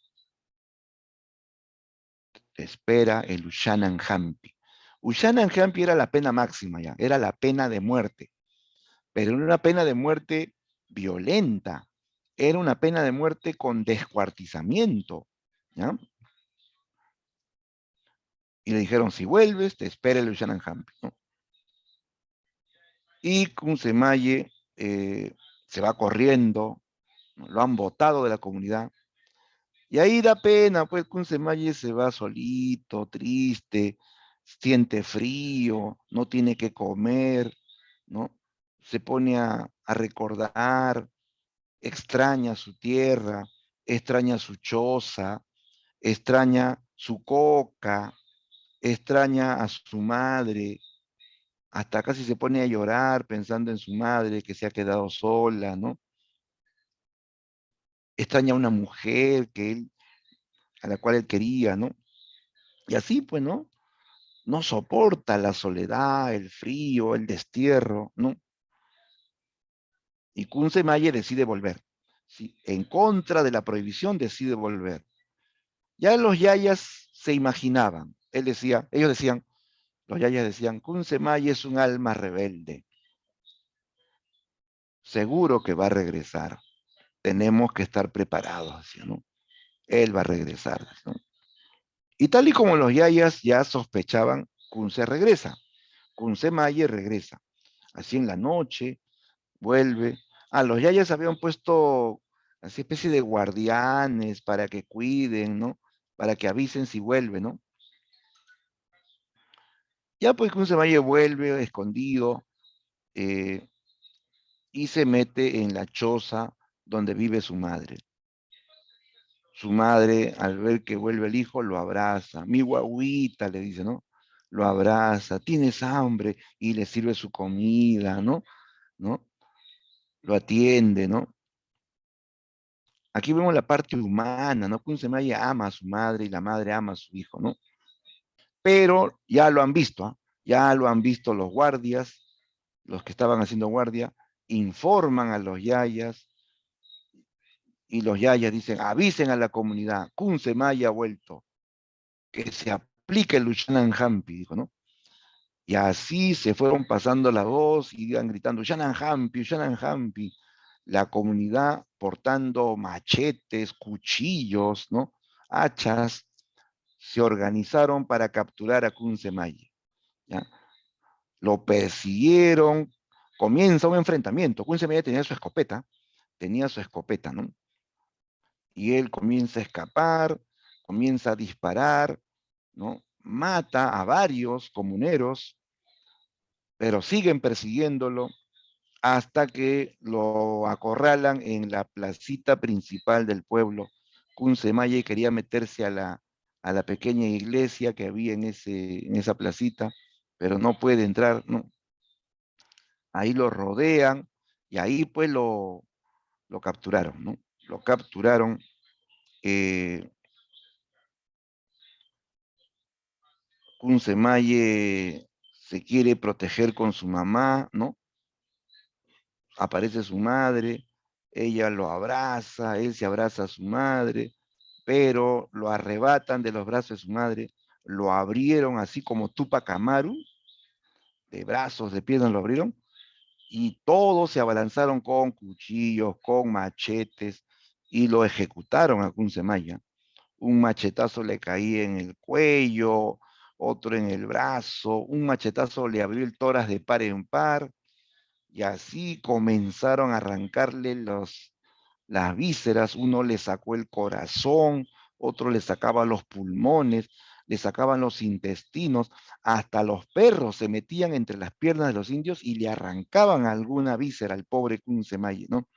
A: te espera el Ushanan Hampi. Ushanan Hampi era la pena máxima ya, era la pena de muerte, pero era una pena de muerte violenta, era una pena de muerte con descuartizamiento, ¿ya? Y le dijeron, si vuelves, te espera el Ushanan Hampi, ¿no? Y Kunsemaye se va corriendo, ¿no? Lo han votado de la comunidad. Y ahí da pena, pues Kunsemaye se va solito, triste, siente frío, no tiene que comer, ¿no? Se pone a recordar, extraña su tierra, extraña su choza, extraña su coca, extraña a su madre, hasta casi se pone a llorar pensando en su madre que se ha quedado sola, ¿no? Extraña a una mujer a la cual él quería, ¿no? Y así, pues, ¿no? No soporta la soledad, el frío, el destierro, ¿no? Y Kunzemaye decide volver, ¿sí? En contra de la prohibición decide volver. Ya los yayas se imaginaban, ellos decían, los yayas decían, Kunzemaye es un alma rebelde, seguro que va a regresar, tenemos que estar preparados, decían, ¿no? Él va a regresar, ¿no? Y tal y como los yayas ya sospechaban, Kunze regresa, Kunzemaye regresa, así en la noche, vuelve. Ah, los yayas habían puesto así especie de guardianes para que cuiden, ¿no? Para que avisen si vuelve, ¿no? Ya pues Kunzemaye vuelve escondido eh, y se mete en la choza donde vive su madre. Su madre, al ver que vuelve el hijo, lo abraza. Mi guaguita, le dice, ¿no? Lo abraza, tienes hambre y le sirve su comida, ¿no? ¿No? Lo atiende, ¿no? Aquí vemos la parte humana, ¿no? Kunzemaye ama a su madre y la madre ama a su hijo, ¿no? pero ya lo han visto, ¿ah? Ya lo han visto los guardias, los que estaban haciendo guardia, informan a los yayas, y los yayas dicen, avisen a la comunidad, Kunse Maya ha vuelto, que se aplique el Ushanan Hampi, dijo, ¿no? Y así se fueron pasando la voz y iban gritando, Ushanan Hampi, Ushanan Hampi. La comunidad portando machetes, cuchillos, ¿no? Hachas, se organizaron para capturar a Kunse Maya, ¿ya? Lo persiguieron, comienza un enfrentamiento. Kunse Maya tenía su escopeta, ¿no? Y él comienza a escapar, comienza a disparar, ¿no? Mata a varios comuneros, pero siguen persiguiéndolo hasta que lo acorralan en la placita principal del pueblo. Kunsemaya quería meterse a la pequeña iglesia que había en esa placita, pero no puede entrar, ¿no? Ahí lo rodean y ahí pues lo capturaron, ¿no? Lo capturaron. eh, Kunsemaye se quiere proteger con su mamá, ¿no? Aparece su madre, ella lo abraza, él se abraza a su madre, pero lo arrebatan de los brazos de su madre, lo abrieron así como Tupac Amaru, de brazos, de piernas lo abrieron, y todos se abalanzaron con cuchillos, con machetes, y lo ejecutaron a Kunsemaya. Un machetazo le caía en el cuello, otro en el brazo, un machetazo le abrió el tórax de par en par, y así comenzaron a arrancarle las vísceras, uno le sacó el corazón, otro le sacaba los pulmones, le sacaban los intestinos, hasta los perros se metían entre las piernas de los indios y le arrancaban alguna víscera al pobre Kunsemaya, ¿no?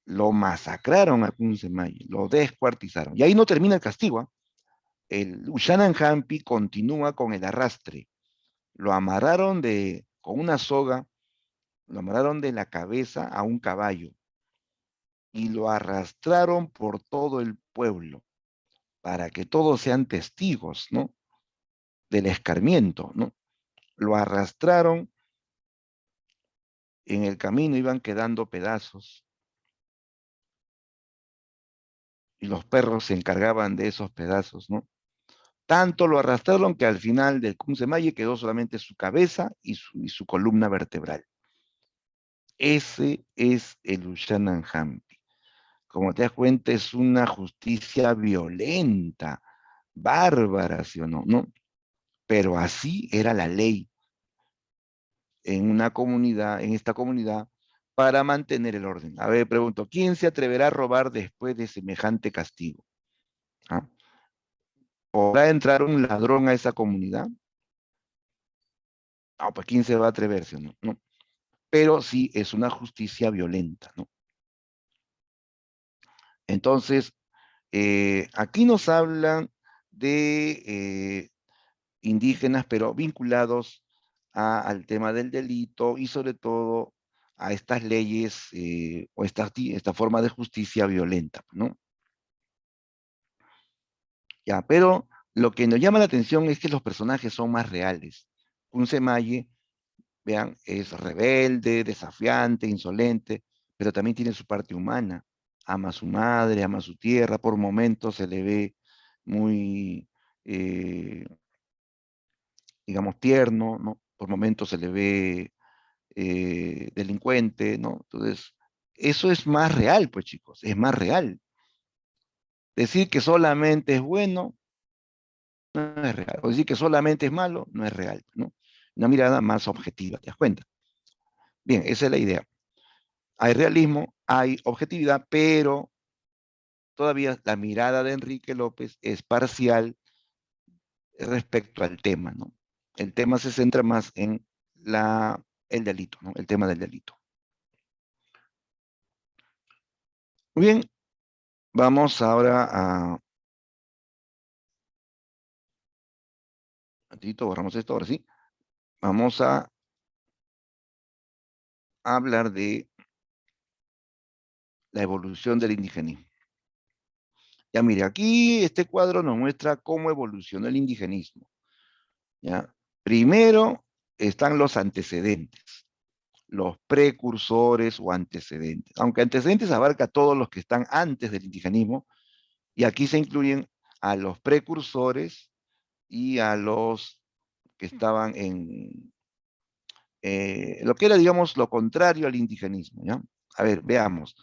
A: Lo masacraron a Kunsemaya, lo descuartizaron. Y ahí no termina el castigo, ¿eh? El Ushanan Hampi continúa con el arrastre. Lo amarraron con una soga, lo amarraron de la cabeza a un caballo y lo arrastraron por todo el pueblo para que todos sean testigos, ¿no? Del escarmiento, ¿no? Lo arrastraron, en el camino iban quedando pedazos y los perros se encargaban de esos pedazos, ¿no? Tanto lo arrastraron que al final del Kunsemaya quedó solamente su cabeza y su columna vertebral. Ese es el Ushanan Hampi. Como te das cuenta, es una justicia violenta, bárbara, ¿sí o no? ¿No? Pero así era la ley en una comunidad, en esta comunidad, para mantener el orden. A ver, pregunto, ¿quién se atreverá a robar después de semejante castigo? ¿Ah? ¿Podrá entrar un ladrón a esa comunidad? No, pues ¿quién se va a atreverse? No, no. Pero sí es una justicia violenta, ¿no? Entonces, aquí nos hablan de indígenas, pero vinculados al tema del delito y sobre todo a estas leyes o esta forma de justicia violenta, ¿no? Ya, pero lo que nos llama la atención es que los personajes son más reales. Kunsemaye, vean, es rebelde, desafiante, insolente, pero también tiene su parte humana. Ama a su madre, ama a su tierra, por momentos se le ve muy, eh, digamos, tierno, ¿no? Por momentos se le ve delincuente, ¿no? Entonces, eso es más real, pues chicos, es más real. Decir que solamente es bueno no es real. O decir que solamente es malo no es real, ¿no? Una mirada más objetiva, ¿te das cuenta? Bien, esa es la idea. Hay realismo, hay objetividad, pero todavía la mirada de Enrique López es parcial respecto al tema, ¿no? El tema se centra más en el delito, ¿no? El tema del delito. Muy bien, vamos ahora a... Tantito, borramos esto, ahora sí. Vamos a hablar de la evolución del indigenismo. Ya mire, aquí este cuadro nos muestra cómo evolucionó el indigenismo. ¿Ya? Primero están los antecedentes, los precursores o antecedentes. Aunque antecedentes abarca todos los que están antes del indigenismo, y aquí se incluyen a los precursores y a los que estaban en lo que era, digamos, lo contrario al indigenismo. ¿Ya? A ver, veamos.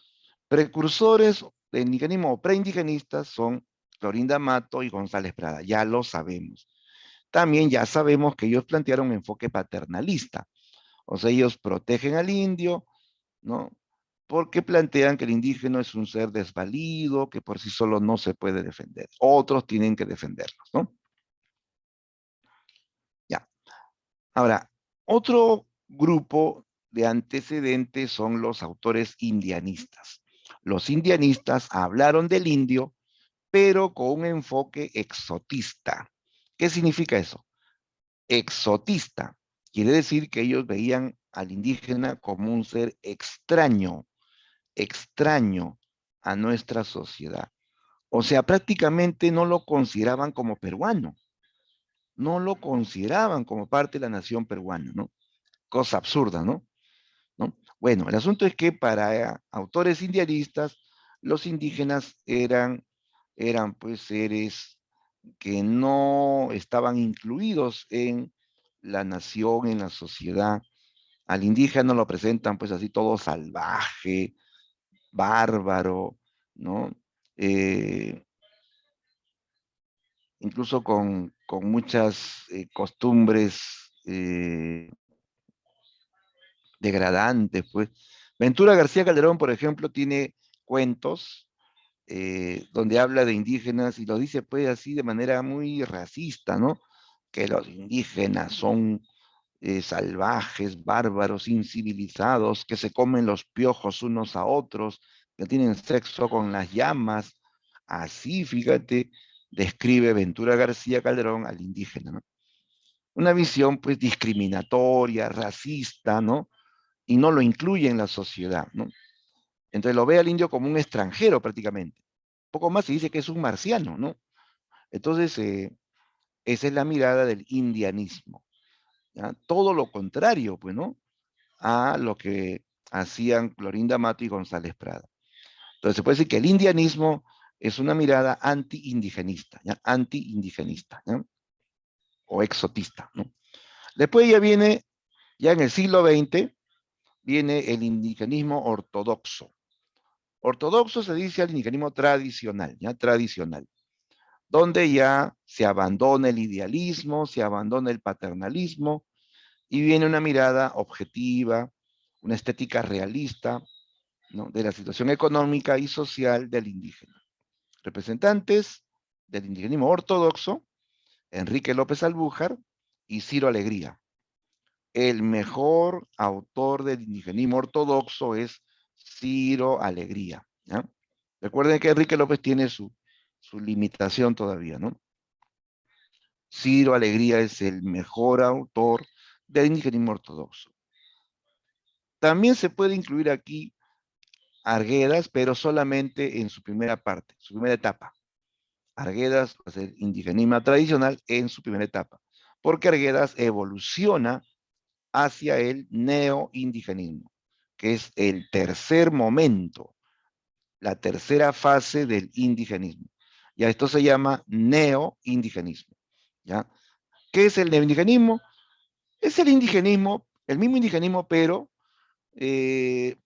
A: Precursores del indigenismo o preindigenistas son Clorinda Mato y González Prada, ya lo sabemos. También ya sabemos que ellos plantearon un enfoque paternalista, o sea, ellos protegen al indio, ¿no? Porque plantean que el indígena es un ser desvalido, que por sí solo no se puede defender. Otros tienen que defenderlos, ¿no? Ya. Ahora, otro grupo de antecedentes son los autores indianistas. Los indianistas hablaron del indio, pero con un enfoque exotista. ¿Qué significa eso? Exotista. Quiere decir que ellos veían al indígena como un ser extraño, extraño a nuestra sociedad. O sea, prácticamente no lo consideraban como peruano, no lo consideraban como parte de la nación peruana, ¿no? Cosa absurda, ¿no? ¿No? Bueno, el asunto es que para autores indianistas, los indígenas eran pues seres que no estaban incluidos en la nación, en la sociedad. Al indígena lo presentan pues así todo salvaje, bárbaro, ¿no? Eh, incluso con muchas costumbres degradantes, pues. Ventura García Calderón, por ejemplo, tiene cuentos donde habla de indígenas y lo dice pues así de manera muy racista, ¿no? Que los indígenas son salvajes, bárbaros, incivilizados, que se comen los piojos unos a otros, que tienen sexo con las llamas. Así, fíjate, describe Ventura García Calderón al indígena, ¿no? Una visión pues discriminatoria, racista, ¿no? Y no lo incluye en la sociedad, ¿no? Entonces lo ve al indio como un extranjero prácticamente. Poco más se dice que es un marciano, ¿no? Entonces, esa es la mirada del indianismo. ¿Ya? Todo lo contrario, pues, ¿no? A lo que hacían Clorinda Mato y González Prada. Entonces, se puede decir que el indianismo es una mirada anti-indigenista, ¿ya? Anti-indigenista, ¿ya? O exotista, ¿no? Después ya viene, ya en el siglo XX, viene el indigenismo ortodoxo. Ortodoxo se dice al indigenismo tradicional, ¿ya? Tradicional, donde ya se abandona el idealismo, se abandona el paternalismo y viene una mirada objetiva, una estética realista, ¿no? De la situación económica y social del indígena. Representantes del indigenismo ortodoxo, Enrique López Albújar y Ciro Alegría. El mejor autor del indigenismo ortodoxo es Ciro Alegría, ¿ya? Recuerden que Enrique López tiene su limitación todavía, ¿no? Ciro Alegría es el mejor autor del indigenismo ortodoxo. También se puede incluir aquí Arguedas, pero solamente en su primera parte, su primera etapa. Arguedas va a ser indigenismo tradicional en su primera etapa, porque Arguedas evoluciona hacia el neoindigenismo, que es el tercer momento, la tercera fase del indigenismo. Ya esto se llama neoindigenismo. ¿Ya? ¿Qué es el neoindigenismo? Es el indigenismo, el mismo indigenismo, pero eh,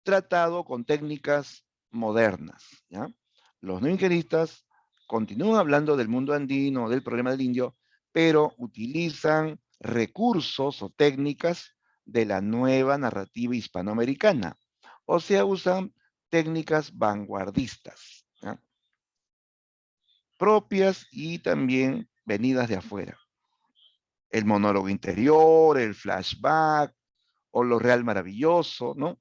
A: tratado con técnicas modernas. ¿Ya? Los no indigenistas continúan hablando del mundo andino, del problema del indio, pero utilizan recursos o técnicas de la nueva narrativa hispanoamericana. O sea, usan técnicas vanguardistas, ¿ya? Propias y también venidas de afuera. El monólogo interior, el flashback o lo real maravilloso, ¿no?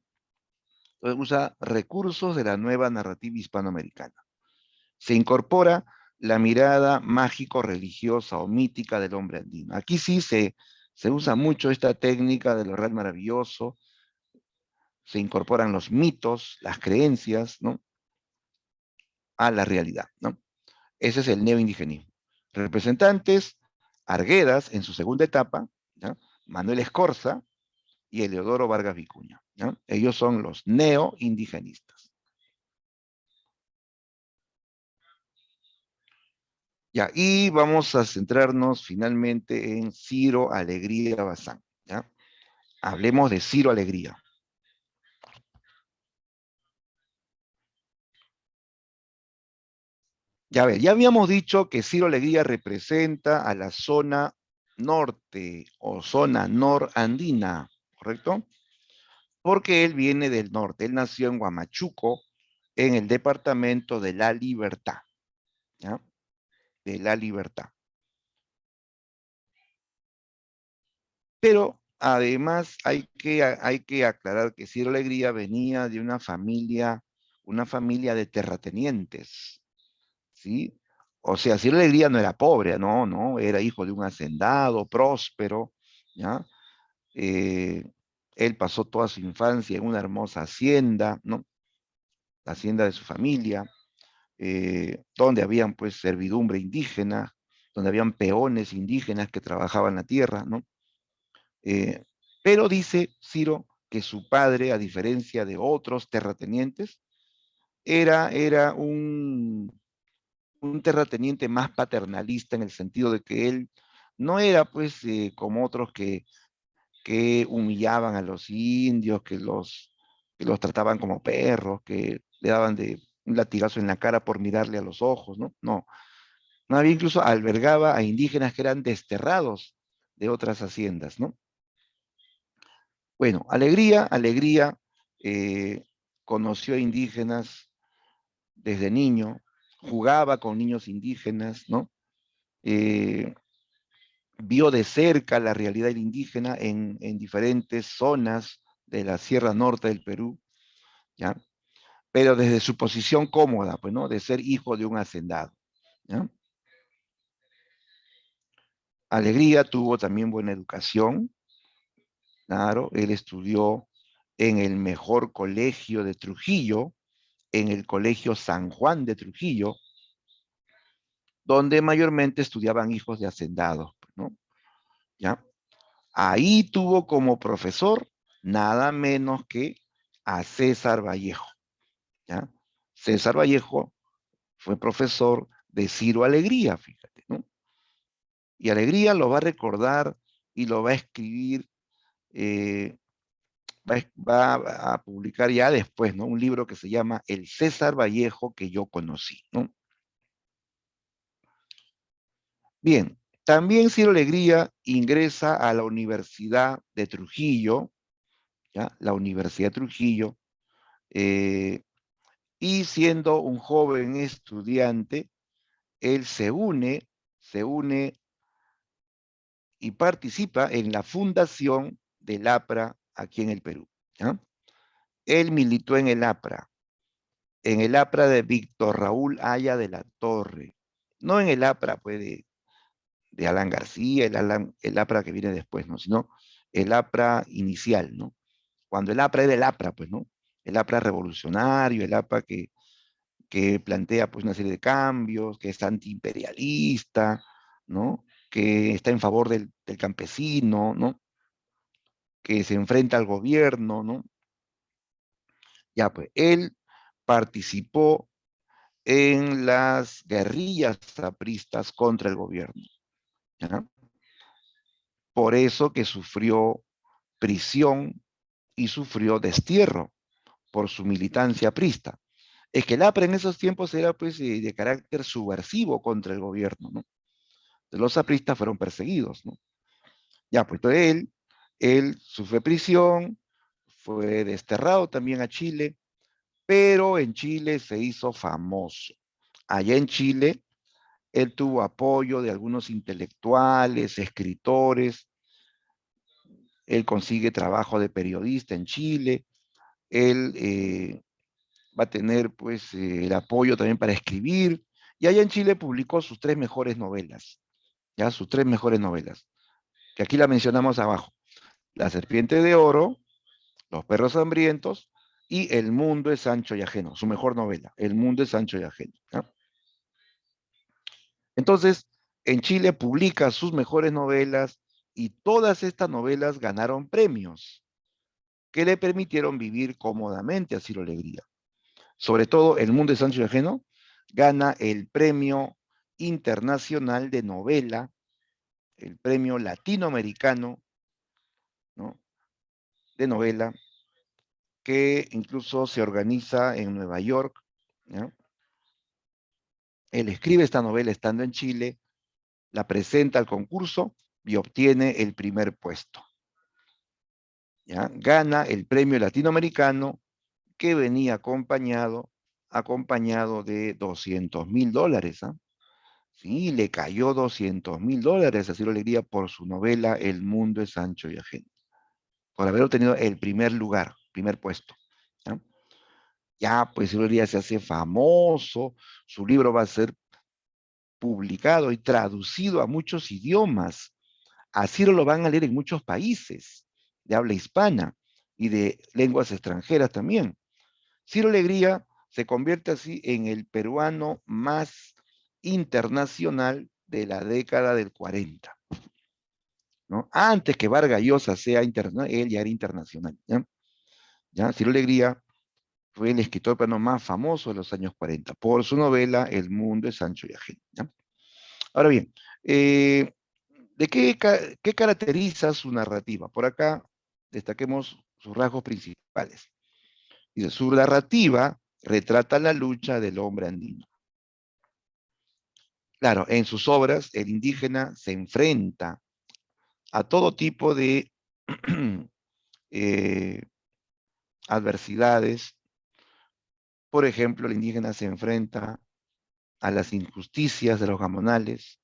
A: Entonces usa recursos de la nueva narrativa hispanoamericana. Se incorpora la mirada mágico-religiosa o mítica del hombre andino. Aquí sí se usa mucho esta técnica de lo real maravilloso, se incorporan los mitos, las creencias, ¿no? a la realidad, ¿no? Ese es el neoindigenismo. Representantes, Arguedas en su segunda etapa, ¿no? Manuel Escorza y Eleodoro Vargas Vicuña, ¿no? Ellos son los neoindigenistas. Ya, y vamos a centrarnos finalmente en Ciro Alegría Bazán, ¿ya? Hablemos de Ciro Alegría. Ya ver, ya habíamos dicho que Ciro Alegría representa a la zona norte o zona norandina, ¿correcto? Porque él viene del norte, él nació en Huamachuco, en el departamento de La Libertad, ¿ya? De La Libertad. Pero además hay que aclarar que Ciro Alegría venía de una familia de terratenientes, ¿sí? O sea, Ciro Alegría no era pobre, no, no, era hijo de un hacendado próspero, ¿ya? Eh, Él pasó toda su infancia en una hermosa hacienda, ¿no? La hacienda de su familia, donde habían pues servidumbre indígena, donde habían peones indígenas que trabajaban la tierra, ¿no? Eh, pero dice Ciro que su padre, a diferencia de otros terratenientes, era un terrateniente más paternalista en el sentido de que él no era pues como otros que humillaban a los indios, que los trataban como perros, que le daban de un latigazo en la cara por mirarle a los ojos, ¿no? No, no había incluso albergaba a indígenas que eran desterrados de otras haciendas, ¿no? Bueno, Alegría, eh, conoció a indígenas desde niño, jugaba con niños indígenas, ¿no? Eh, Vio de cerca la realidad indígena en diferentes zonas de la Sierra Norte del Perú, ¿ya? Pero desde su posición cómoda, pues, ¿no? De ser hijo de un hacendado, ¿ya? Alegría tuvo también buena educación, claro, él estudió en el mejor colegio de Trujillo, en el Colegio San Juan de Trujillo, donde mayormente estudiaban hijos de hacendados, ¿no? ¿Ya? Ahí tuvo como profesor nada menos que a César Vallejo, ¿ya? César Vallejo fue profesor de Ciro Alegría, fíjate, ¿no? Y Alegría lo va a recordar y lo va a escribir, eh, va a publicar ya después, ¿no? Un libro que se llama El César Vallejo que yo conocí, ¿no? Bien, también Ciro Alegría ingresa a la Universidad de Trujillo, ¿ya? La Universidad de Trujillo, eh, y siendo un joven estudiante, él se une y participa en la fundación del APRA aquí en el Perú, ¿ya? Él militó en el APRA de Víctor Raúl Haya de la Torre, no en el APRA pues, de Alan García, el APRA que viene después, ¿no? Sino el APRA inicial, ¿no? Cuando el APRA era el APRA, pues, ¿no? El APRA revolucionario, el APRA que plantea pues una serie de cambios, que es antiimperialista, ¿no? Que está en favor del campesino, ¿no? Que se enfrenta al gobierno, ¿no? Ya, pues él participó en las guerrillas zapristas contra el gobierno, ¿ya? Por eso que sufrió prisión y sufrió destierro por su militancia aprista. Es que el APRA en esos tiempos era pues de carácter subversivo contra el gobierno, ¿no? Los apristas fueron perseguidos, ¿no? Ya, pues entonces él sufre prisión, fue desterrado también a Chile, pero en Chile se hizo famoso. Allá en Chile, él tuvo apoyo de algunos intelectuales, escritores, él consigue trabajo de periodista en Chile, él va a tener pues el apoyo también para escribir, y allá en Chile publicó sus tres mejores novelas, ya sus tres mejores novelas, que aquí la mencionamos abajo: La serpiente de oro, Los perros hambrientos y El mundo es ancho y ajeno, su mejor novela, El mundo es ancho y ajeno. ¿Ya? Entonces, en Chile publica sus mejores novelas y todas estas novelas ganaron premios que le permitieron vivir cómodamente a Ciro Alegría. Sobre todo, El mundo es ancho y ajeno gana el premio internacional de novela, el premio latinoamericano, ¿no?, de novela, que incluso se organiza en Nueva York. ¿Ya? Él escribe esta novela estando en Chile, la presenta al concurso y obtiene el primer puesto. ¿Ya? Gana el premio latinoamericano que venía acompañado de $200,000. ¿Ah? Sí, le cayó $200,000 a Ciro Alegría por su novela El mundo es ancho y ajeno, por haber obtenido el primer lugar, primer puesto. ¿Ya? Ya, pues Ciro Alegría se hace famoso, su libro va a ser publicado y traducido a muchos idiomas. A Ciro lo van a leer en muchos países de habla hispana y de lenguas extranjeras también. Ciro Alegría se convierte así en el peruano más internacional de la década del 40. ¿No? Antes que Vargas Llosa sea internacional, él ya era internacional. ¿Ya? ¿Ya? Ciro Alegría fue el escritor peruano más famoso de los años 40 por su novela El mundo es ancho y ajeno. ¿Ya? Ahora bien, ¿de qué caracteriza su narrativa? Por acá destaquemos sus rasgos principales. Dice, su narrativa retrata la lucha del hombre andino. Claro, en sus obras el indígena se enfrenta a todo tipo de eh, adversidades. Por ejemplo, el indígena se enfrenta a las injusticias de los gamonales,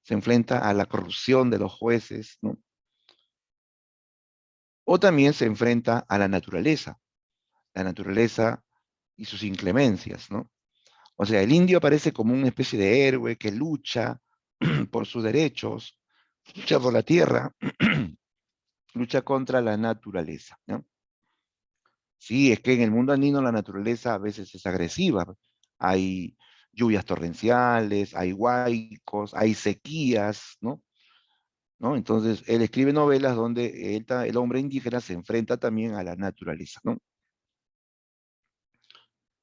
A: se enfrenta a la corrupción de los jueces, ¿no? O también se enfrenta a la naturaleza y sus inclemencias, ¿no? O sea, el indio aparece como una especie de héroe que lucha por sus derechos, lucha por la tierra, lucha contra la naturaleza, ¿no? Sí, es que en el mundo andino la naturaleza a veces es agresiva. Hay lluvias torrenciales, hay huaicos, hay sequías, ¿no? ¿No? Entonces, él escribe novelas donde el hombre indígena se enfrenta también a la naturaleza, ¿no?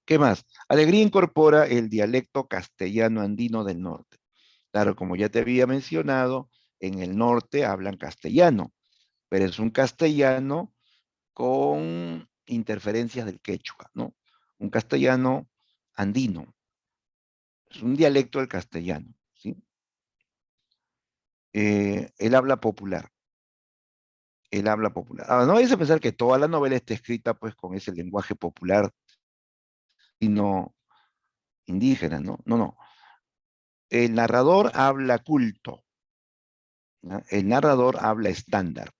A: ¿Qué más? Alegría incorpora el dialecto castellano andino del norte. Claro, como ya te había mencionado, en el norte hablan castellano, pero es un castellano con interferencias del quechua, ¿no? Un castellano andino, es un dialecto del castellano, ¿sí? El habla popular, el habla popular. Ahora, no vayas a pensar que toda la novela está escrita pues con ese lenguaje popular, sino indígena, ¿no? No, no. El narrador habla culto, ¿no? El narrador habla estándar,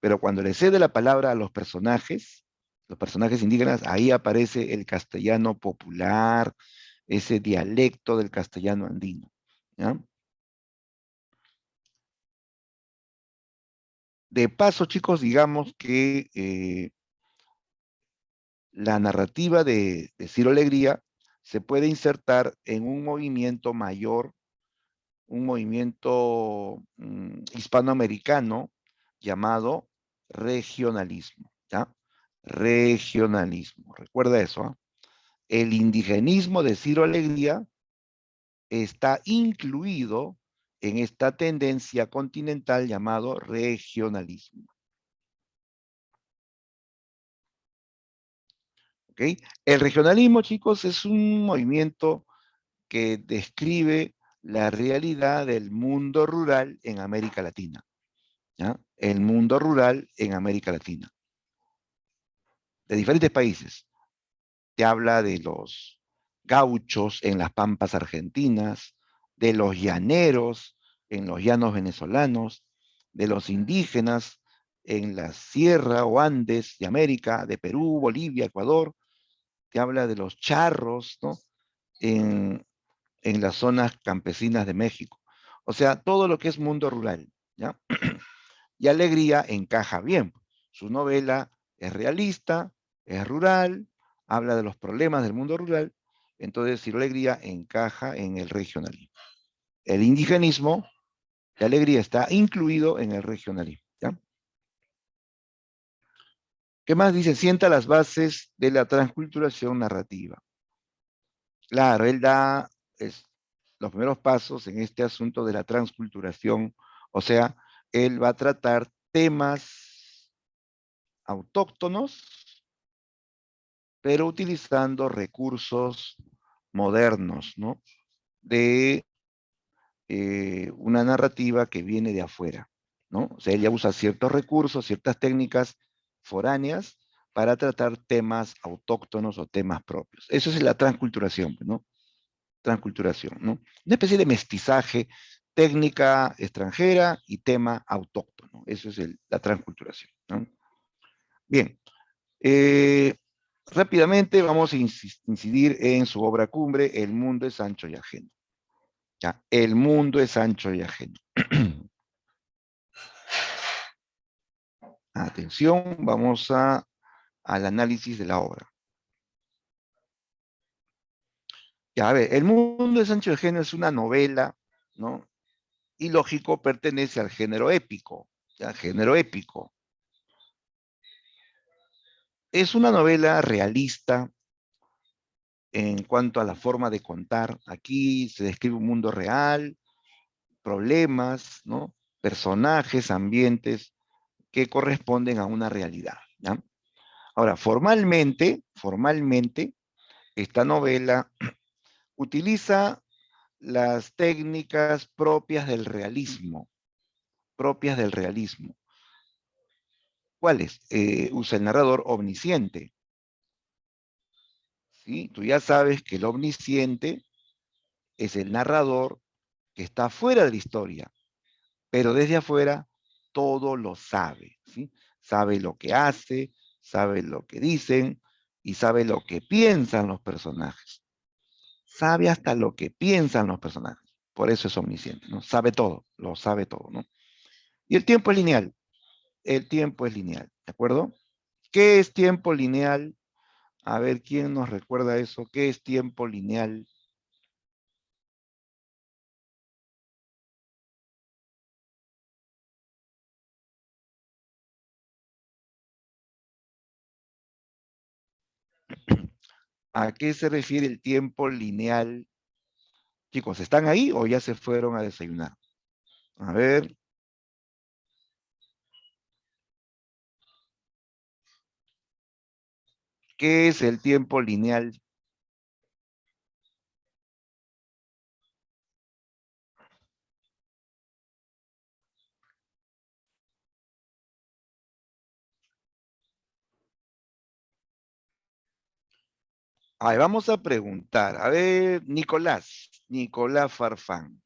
A: pero cuando le cede la palabra a los personajes indígenas, ahí aparece el castellano popular, ese dialecto del castellano andino. ¿Ya? De paso, chicos, digamos que la narrativa de Ciro Alegría se puede insertar en un movimiento mayor, un movimiento hispanoamericano llamado regionalismo. ¿Ya? Regionalismo, recuerda eso. ¿Eh? El indigenismo de Ciro Alegría está incluido en esta tendencia continental llamado regionalismo. ¿Ok? El regionalismo, chicos, es un movimiento que describe la realidad del mundo rural en América Latina. ¿Ya? El mundo rural en América Latina, de diferentes países. Te habla de los gauchos en las pampas argentinas, de los llaneros en los llanos venezolanos, de los indígenas en la sierra o Andes de América, de Perú, Bolivia, Ecuador. Te habla de los charros, ¿no? En, en las zonas campesinas de México. O sea, todo lo que es mundo rural, ¿ya? Y Alegría encaja bien. Su novela es realista, es rural, habla de los problemas del mundo rural, entonces Ciro Alegría encaja en el regionalismo. El indigenismo de Alegría está incluido en el regionalismo. ¿Ya? ¿Qué más dice? Sienta las bases de la transculturación narrativa. Claro, él da los primeros pasos en este asunto de la transculturación, o sea, él va a tratar temas autóctonos, pero utilizando recursos modernos, ¿no? De una narrativa que viene de afuera, ¿no? O sea, ella usa ciertos recursos, ciertas técnicas foráneas para tratar temas autóctonos o temas propios. Eso es la transculturación, ¿no? Transculturación, ¿no? Una especie de mestizaje, técnica extranjera y tema autóctono. Eso es la transculturación, ¿no? Bien, eh, rápidamente vamos a incidir en su obra cumbre, El mundo es ancho y ajeno. ¿Ya? El mundo es ancho y ajeno. Atención, vamos al análisis de la obra. Ya, a ver, El mundo de Sancho Eugenio es una novela, ¿no? Y lógico, pertenece al género épico, ¿ya? Género épico. Es una novela realista en cuanto a la forma de contar. Aquí se describe un mundo real, problemas, ¿no? Personajes, ambientes que corresponden a una realidad, ¿ya? Ahora, formalmente, esta novela utiliza las técnicas propias del realismo. ¿Cuáles? Usa el narrador omnisciente, ¿sí? Tú ya sabes que el omnisciente es el narrador que está fuera de la historia, pero desde afuera todo lo sabe, ¿sí? Sabe lo que hace, sabe lo que dicen y sabe lo que piensan los personajes. Sabe hasta lo que piensan los personajes. Por eso es omnisciente, ¿no? Sabe todo, lo sabe todo, ¿no? Y el tiempo es lineal. El tiempo es lineal, ¿de acuerdo? ¿Qué es tiempo lineal? A ver, ¿quién nos recuerda eso? ¿Qué es tiempo lineal? ¿A qué se refiere el tiempo lineal? Chicos, ¿están ahí o ya se fueron a desayunar? A ver, ¿qué es el tiempo lineal? A ver, vamos a preguntar. A ver, Nicolás Farfán.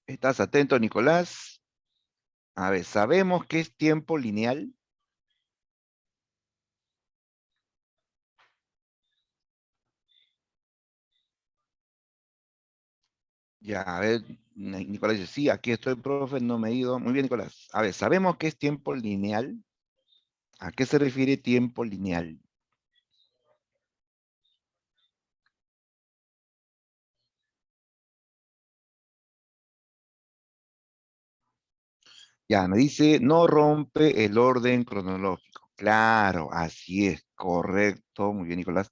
A: ¿Estás atento, Nicolás? A ver, ¿sabemos qué es tiempo lineal? Ya, a ver, Nicolás dice, sí, aquí estoy, profe, no me he ido. Muy bien, Nicolás. A ver, ¿sabemos qué es tiempo lineal? ¿A qué se refiere tiempo lineal? Ya, me dice, no rompe el orden cronológico. Claro, así es, correcto. Muy bien, Nicolás.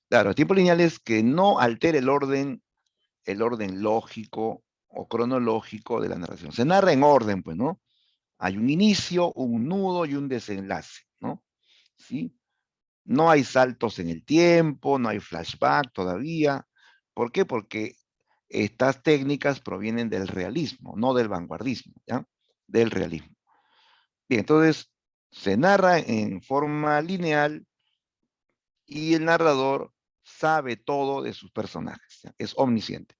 A: Claro, tiempo lineal es que no altere el orden lógico o cronológico de la narración. Se narra en orden, pues, ¿no? Hay un inicio, un nudo y un desenlace, ¿no? ¿Sí? No hay saltos en el tiempo, no hay flashback todavía. ¿Por qué? Porque estas técnicas provienen del realismo, no del vanguardismo, ¿ya? Del realismo. Bien, entonces se narra en forma lineal y el narrador sabe todo de sus personajes, ¿ya? Es omnisciente.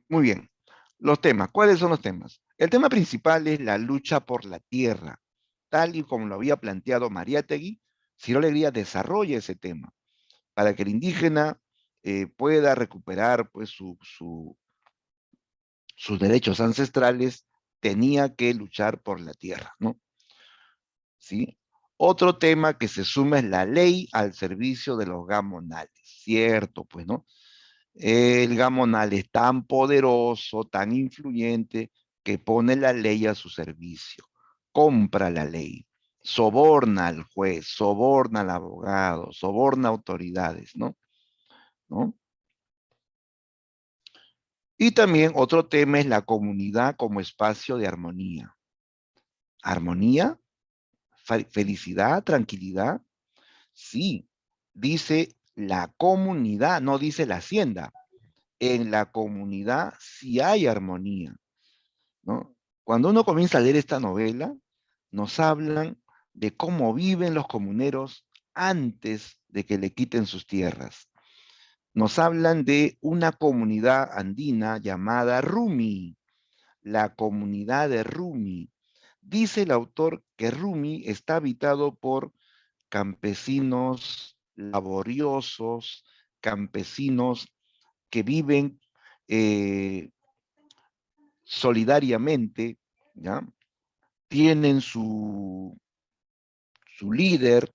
A: Muy bien. Los temas. ¿Cuáles son los temas? El tema principal es la lucha por la tierra. Tal y como lo había planteado Mariátegui, Ciro Alegría desarrolla ese tema para que el indígena pueda recuperar pues, sus derechos ancestrales, tenía que luchar por la tierra, ¿no? ¿sí? Otro tema que se suma es la ley al servicio de los gamonales, ¿cierto? Pues, ¿no? El gamonal es tan poderoso, tan influyente, que pone la ley a su servicio, compra la ley, soborna al juez, soborna al abogado, soborna autoridades, ¿no? ¿No? Y también otro tema es la comunidad como espacio de armonía. ¿Armonía? ¿Felicidad? ¿Tranquilidad? Sí, dice la comunidad, no dice la hacienda. En la comunidad sí hay armonía, ¿no? Cuando uno comienza a leer esta novela, nos hablan de cómo viven los comuneros antes de que le quiten sus tierras. Nos hablan de una comunidad andina llamada Rumi, la comunidad de Rumi. Dice el autor que Rumi está habitado por campesinos laboriosos, campesinos que viven eh, solidariamente, ¿ya? Tienen su líder,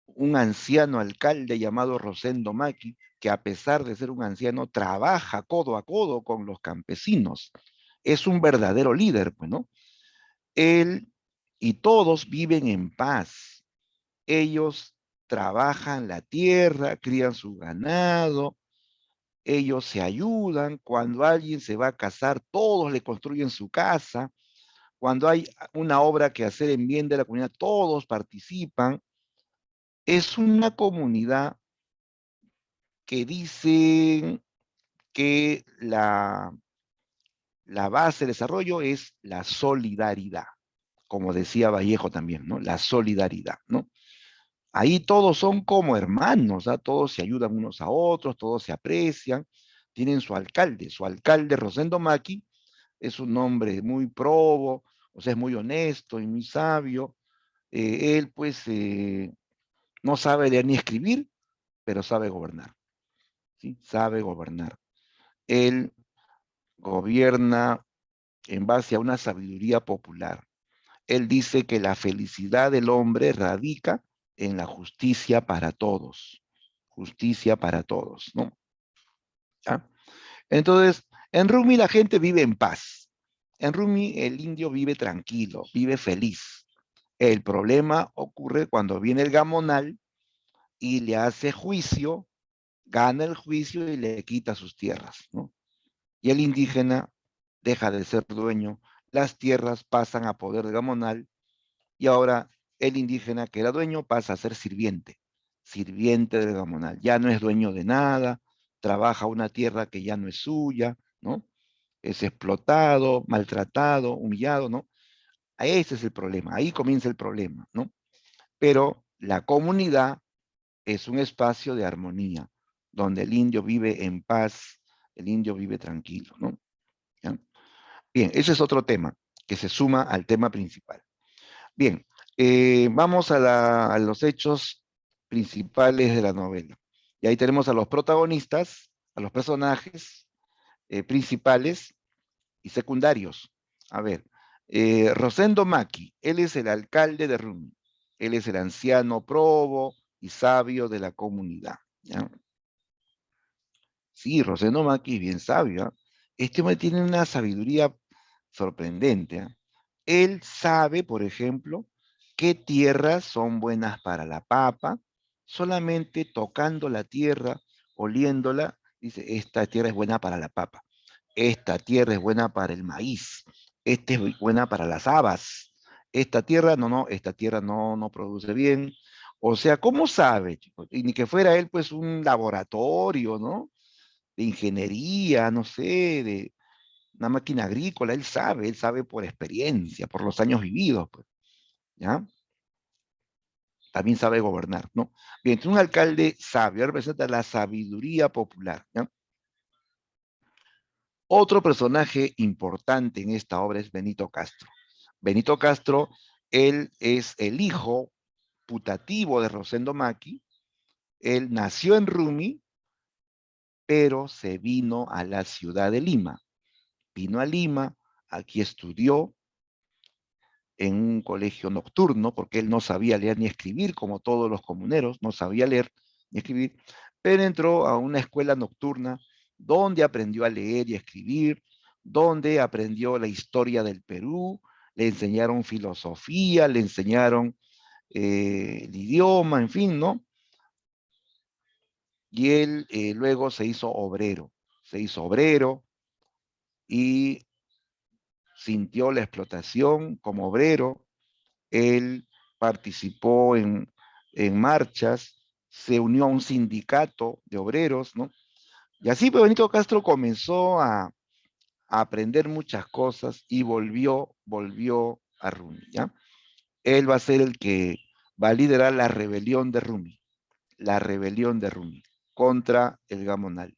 A: un anciano alcalde llamado Rosendo Maki, que a pesar de ser un anciano, trabaja codo a codo con los campesinos. Es un verdadero líder, pues, ¿no? Él y todos viven en paz. Ellos trabajan la tierra, crían su ganado, ellos se ayudan. Cuando alguien se va a casar, todos le construyen su casa. Cuando hay una obra que hacer en bien de la comunidad, todos participan. Es una comunidad que dicen que la base de desarrollo es la solidaridad, como decía Vallejo también, ¿no? La solidaridad, ¿no? Ahí todos son como hermanos, ¿ah? Todos se ayudan unos a otros, todos se aprecian, tienen su alcalde Rosendo Maki, es un hombre muy probo, o sea, es muy honesto y muy sabio. Él, pues, no sabe leer ni escribir, pero sabe gobernar, ¿sí? Sabe gobernar. Él gobierna en base a una sabiduría popular. Él dice que la felicidad del hombre radica en la justicia para todos. Justicia para todos, ¿no? ¿Ya? Entonces, en Rumi la gente vive en paz. En Rumi el indio vive tranquilo, vive feliz. El problema ocurre cuando viene el gamonal y le hace juicio, gana el juicio y le quita sus tierras, ¿no? Y el indígena deja de ser dueño, las tierras pasan a poder del gamonal y ahora el indígena que era dueño pasa a ser sirviente, sirviente del gamonal. Ya no es dueño de nada, trabaja una tierra que ya no es suya, ¿no? Es explotado, maltratado, humillado, ¿no? Ese es el problema, ahí comienza el problema, ¿no? Pero la comunidad es un espacio de armonía, donde el indio vive en paz, el indio vive tranquilo, ¿no? ¿Ya? Bien, ese es otro tema que se suma al tema principal. Bien, vamos a los hechos principales de la novela. Y ahí tenemos a los protagonistas, a los personajes principales y secundarios. A ver, Rosendo Maki, él es el alcalde de Rumi. Él es el anciano probo y sabio de la comunidad. ¿Ya? Sí, Rosendo Maki es bien sabio. ¿Ah? Este hombre tiene una sabiduría sorprendente. ¿Ah? Él sabe, por ejemplo, qué tierras son buenas para la papa, solamente tocando la tierra, oliéndola, dice, esta tierra es buena para la papa, esta tierra es buena para el maíz, esta es buena para las habas, esta tierra, no, esta tierra no produce bien. O sea, ¿cómo sabe, chicos? Y ni que fuera él, pues, un laboratorio, ¿no? De ingeniería, no sé, de una máquina agrícola, él sabe por experiencia, por los años vividos, pues, ¿ya? También sabe gobernar, ¿no? Bien, un alcalde sabio representa la sabiduría popular, ¿ya? Otro personaje importante en esta obra es Benito Castro. Benito Castro, él es el hijo putativo de Rosendo Maki, él nació en Rumi, pero se vino a la ciudad de Lima. Vino a Lima, aquí estudió, en un colegio nocturno, porque él no sabía leer ni escribir, como todos los comuneros, no sabía leer ni escribir, pero entró a una escuela nocturna donde aprendió a leer y escribir, donde aprendió la historia del Perú, le enseñaron filosofía, le enseñaron el idioma, en fin, ¿no? Y él luego se hizo obrero y sintió la explotación como obrero. Él participó en marchas, se unió a un sindicato de obreros, ¿no? Y así pues, Benito Castro comenzó a aprender muchas cosas y volvió a Rumi, ¿ya? Él va a ser el que va a liderar la rebelión de Rumi contra el Gamonal.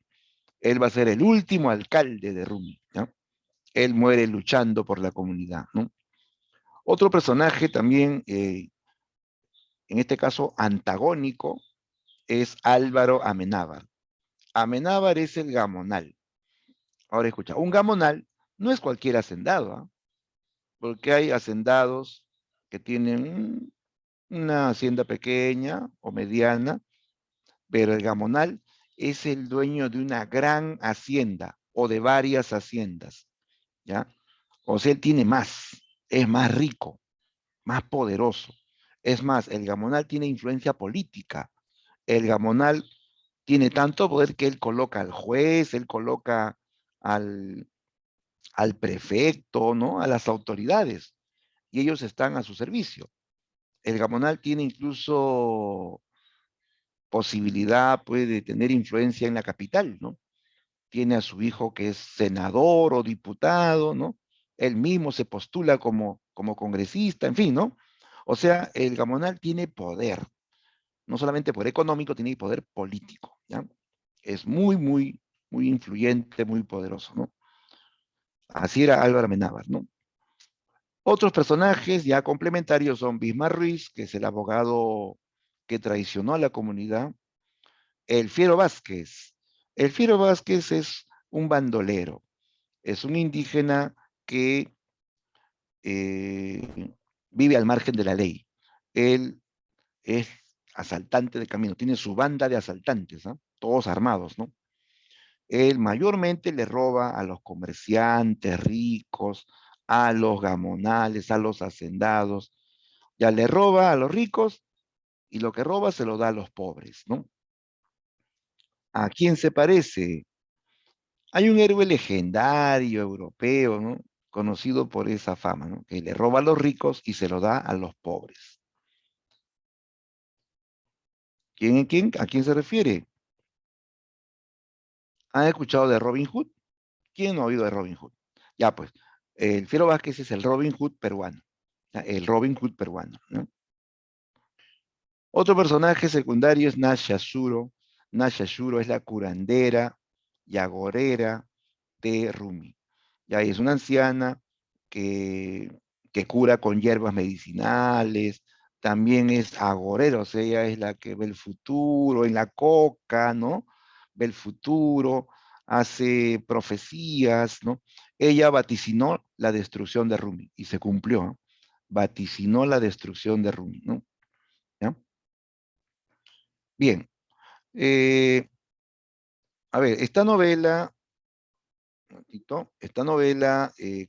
A: Él va a ser el último alcalde de Rumi, ¿ya? Él muere luchando por la comunidad, ¿no? Otro personaje también, en este caso antagónico, es Álvaro Amenábar. Amenábar es el gamonal. Ahora escucha, un gamonal no es cualquier hacendado, ¿eh? Porque hay hacendados que tienen una hacienda pequeña o mediana, pero el gamonal es el dueño de una gran hacienda o de varias haciendas, ¿ya? O sea, él tiene más, es más rico, más poderoso. Es más, el gamonal tiene influencia política. El gamonal tiene tanto poder que él coloca al juez, él coloca al, al prefecto, ¿no? A las autoridades, y ellos están a su servicio. El gamonal tiene incluso posibilidad, puede tener influencia en la capital, ¿no? Tiene a su hijo que es senador o diputado, ¿no? Él mismo se postula como congresista, en fin, ¿no? O sea, el gamonal tiene poder, no solamente poder económico, tiene poder político, ¿ya? Es muy influyente, muy poderoso, ¿no? Así era Álvaro Amenábar, ¿no? Otros personajes ya complementarios son Bismar Ruiz, que es el abogado que traicionó a la comunidad, el Fiero Vázquez. El Fiero Vázquez es un bandolero, es un indígena que vive al margen de la ley. Él es asaltante de camino, tiene su banda de asaltantes, ¿no? Todos armados, ¿no? Él mayormente le roba a los comerciantes ricos, a los gamonales, a los hacendados, ya le roba a los ricos y lo que roba se lo da a los pobres, ¿no? ¿A quién se parece? Hay un héroe legendario europeo, ¿no? Conocido por esa fama, ¿no? Que le roba a los ricos y se lo da a los pobres. ¿A quién se refiere? ¿Han escuchado de Robin Hood? ¿Quién no ha oído de Robin Hood? Ya pues, el Fiero Vázquez es el Robin Hood peruano, ¿ya? El Robin Hood peruano, ¿no? Otro personaje secundario es Nasha Shuro. Nasha Shuro es la curandera y agorera de Rumi. Ya es una anciana que, que cura con hierbas medicinales, también es agorera, o sea, ella es la que ve el futuro en la coca, ¿no? Ve el futuro, hace profecías, ¿no? Ella vaticinó la destrucción de Rumi y se cumplió, ¿no? Vaticinó la destrucción de Rumi, ¿no? ¿Ya? Bien, eh, a ver, esta novela,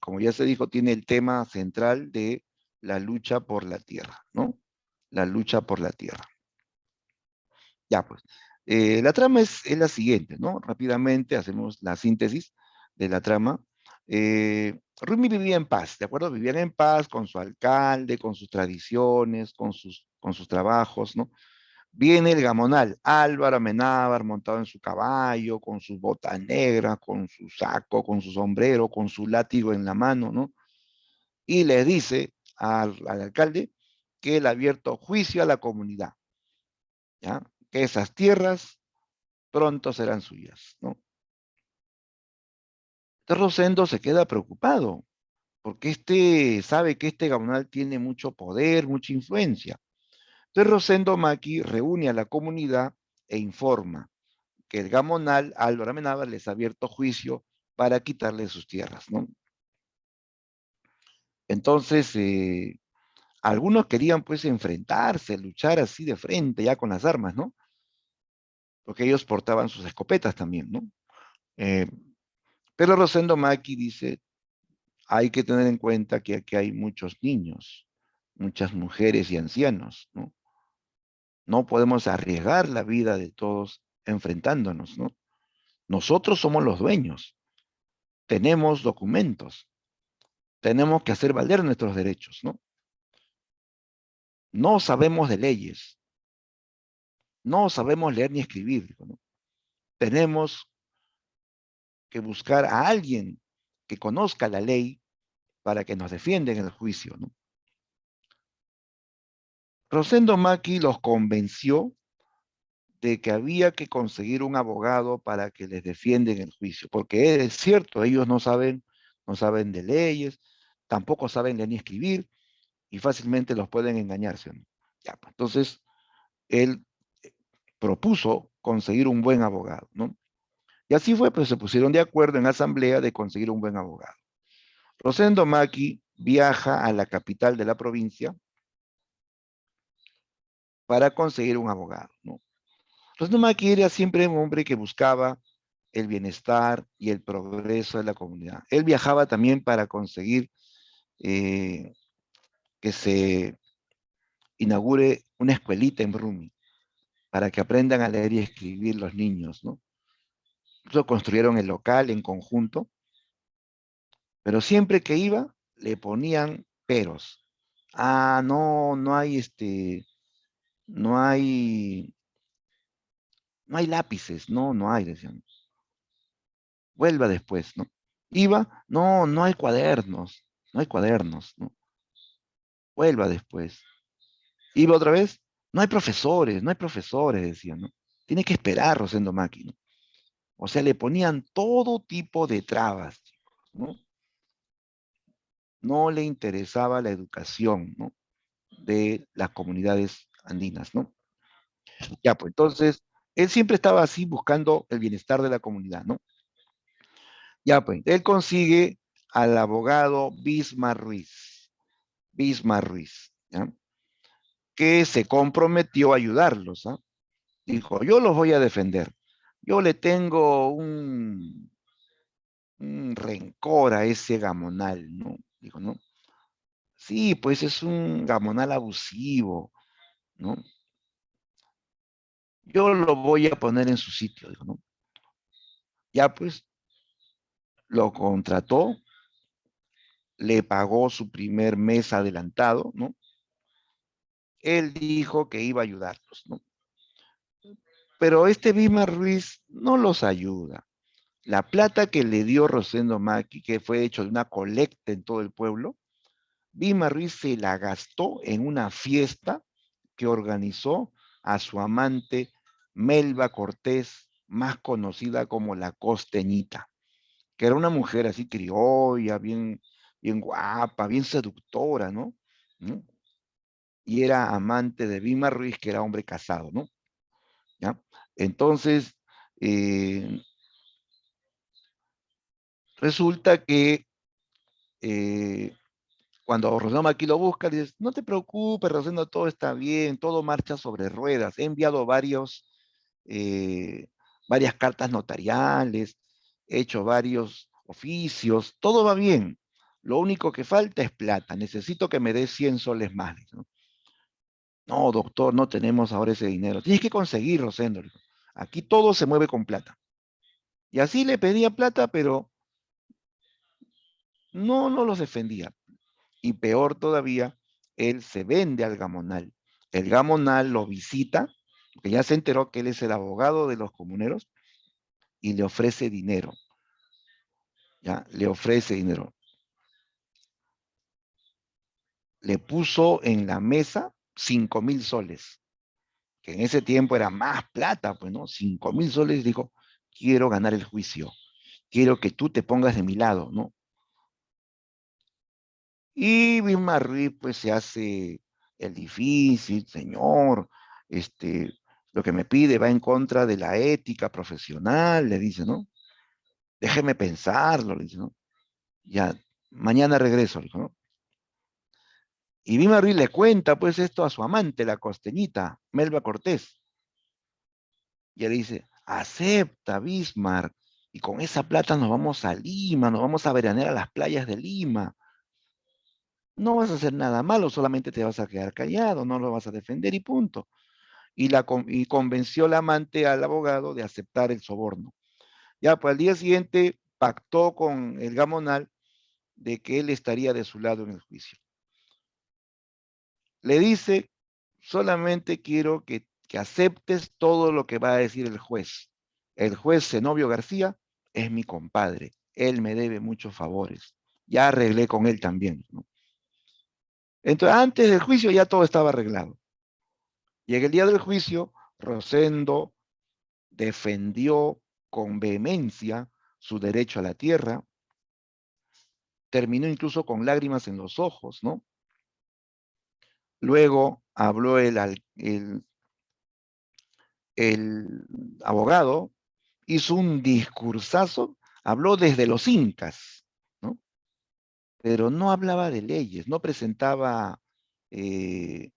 A: como ya se dijo, tiene el tema central de la lucha por la tierra, ¿no? La lucha por la tierra. Ya, pues. La trama es la siguiente, ¿no? Rápidamente hacemos la síntesis de la trama. Rumi vivía en paz, ¿de acuerdo? Vivían en paz con su alcalde, con sus tradiciones, con sus trabajos, ¿no? Viene el gamonal, Álvaro Amenábar montado en su caballo, con sus botas negras, con su saco, con su sombrero, con su látigo en la mano, ¿no? Y le dice al alcalde que él ha abierto juicio a la comunidad, ¿ya? Que esas tierras pronto serán suyas, ¿no? Entonces Rosendo se queda preocupado, porque sabe que este gamonal tiene mucho poder, mucha influencia. Entonces Rosendo Maki reúne a la comunidad e informa que el gamonal Álvaro Amenábar les ha abierto juicio para quitarle sus tierras, ¿no? Entonces, Algunos querían pues enfrentarse, luchar así de frente, ya con las armas, ¿no? Porque ellos portaban sus escopetas también, ¿no? Eh, pero Rosendo Maki dice, hay que tener en cuenta que aquí hay muchos niños, muchas mujeres y ancianos, ¿no? No podemos arriesgar la vida de todos enfrentándonos, ¿no? Nosotros somos los dueños, tenemos documentos, tenemos que hacer valer nuestros derechos, ¿no? No sabemos de leyes, no sabemos leer ni escribir, ¿no? Tenemos que buscar a alguien que conozca la ley para que nos defienda en el juicio, ¿no? Rosendo Maki los convenció de que había que conseguir un abogado para que les defienda en el juicio, porque es cierto, ellos no saben de leyes, tampoco saben leer ni escribir, y fácilmente los pueden engañarse, ¿no? Ya, pues, entonces, él propuso conseguir un buen abogado, ¿no? Y así fue, pues se pusieron de acuerdo en asamblea de conseguir un buen abogado. Rosendo Maki viaja a la capital de la provincia para conseguir un abogado, ¿no? Rosendo Maki era siempre un hombre que buscaba el bienestar y el progreso de la comunidad. Él viajaba también para conseguir eh, que se inaugure una escuelita en Rumi, para que aprendan a leer y escribir los niños, ¿no? Entonces construyeron el local en conjunto, pero siempre que iba, le ponían peros. Ah, no, no hay, no hay lápices, no, no hay, decían. Vuelva después, ¿no? Iba, no, no hay cuadernos, ¿no? Vuelva después. Iba otra vez, no hay profesores, decían, ¿no? Tiene que esperar Rosendo Maki, ¿no? O sea, le ponían todo tipo de trabas, ¿no? No le interesaba la educación, ¿no? De las comunidades andinas, ¿no? Ya, pues entonces, él siempre estaba así buscando el bienestar de la comunidad, ¿no? Ya, pues, él consigue al abogado Bismar Ruiz, ¿ya? Que se comprometió a ayudarlos, ¿ah? Dijo, yo los voy a defender. Yo le tengo un rencor a ese gamonal, ¿no? Dijo, ¿no? Sí, pues es un gamonal abusivo, ¿no? Yo lo voy a poner en su sitio, dijo, ¿no? Ya pues lo contrató, le pagó su primer mes adelantado, ¿no? Él dijo que iba a ayudarlos, ¿no? Pero este Bismarck Ruiz no los ayuda. La plata que le dio Rosendo Maki, que fue hecho de una colecta en todo el pueblo, Bismarck Ruiz se la gastó en una fiesta que organizó a su amante Melba Cortés, más conocida como la Costeñita, que era una mujer así criolla, bien guapa, bien seductora, ¿no? ¿No? Y era amante de Bima Ruiz, que era hombre casado, ¿no? ¿Ya? Entonces, eh, resulta que cuando Rosendo aquí lo busca, le dice, no te preocupes, Rosendo, todo está bien, todo marcha sobre ruedas. He enviado eh, varias cartas notariales, he hecho varios oficios, todo va bien. Lo único que falta es plata. Necesito que me des 100 soles más. ¿No? No, doctor, no tenemos ahora ese dinero. Tienes que conseguir, Rosendo. Aquí todo se mueve con plata. Y así le pedía plata, pero no los defendía. Y peor todavía, él se vende al gamonal. El gamonal lo visita, porque ya se enteró que él es el abogado de los comuneros, y le ofrece dinero. Ya, le ofrece dinero. Le puso en la mesa 5.000 soles, que en ese tiempo era más plata, pues, ¿no? 5.000 soles, dijo, quiero ganar el juicio, quiero que tú te pongas de mi lado, ¿no? Y Vilma Ruiz, pues, se hace el difícil, señor, lo que me pide va en contra de la ética profesional, le dice, ¿no? Déjeme pensarlo, le dice, ¿no? Ya, mañana regreso, le dijo, ¿no? Y Bismarck le cuenta pues esto a su amante, la costeñita, Melba Cortés. Y él dice, acepta Bismarck, y con esa plata nos vamos a Lima, nos vamos a veranear a las playas de Lima. No vas a hacer nada malo, solamente te vas a quedar callado, no lo vas a defender y punto. Y convenció la amante al abogado de aceptar el soborno. Ya, pues al día siguiente pactó con el Gamonal de que él estaría de su lado en el juicio. Le dice, solamente quiero que aceptes todo lo que va a decir el juez. El juez Zenobio García es mi compadre, él me debe muchos favores. Ya arreglé con él también, ¿no? Entonces, antes del juicio ya todo estaba arreglado. Y en el día del juicio, Rosendo defendió con vehemencia su derecho a la tierra, terminó incluso con lágrimas en los ojos, ¿no? Luego habló el abogado, hizo un discursazo, habló desde los incas, ¿no? Pero no hablaba de leyes, no presentaba, eh,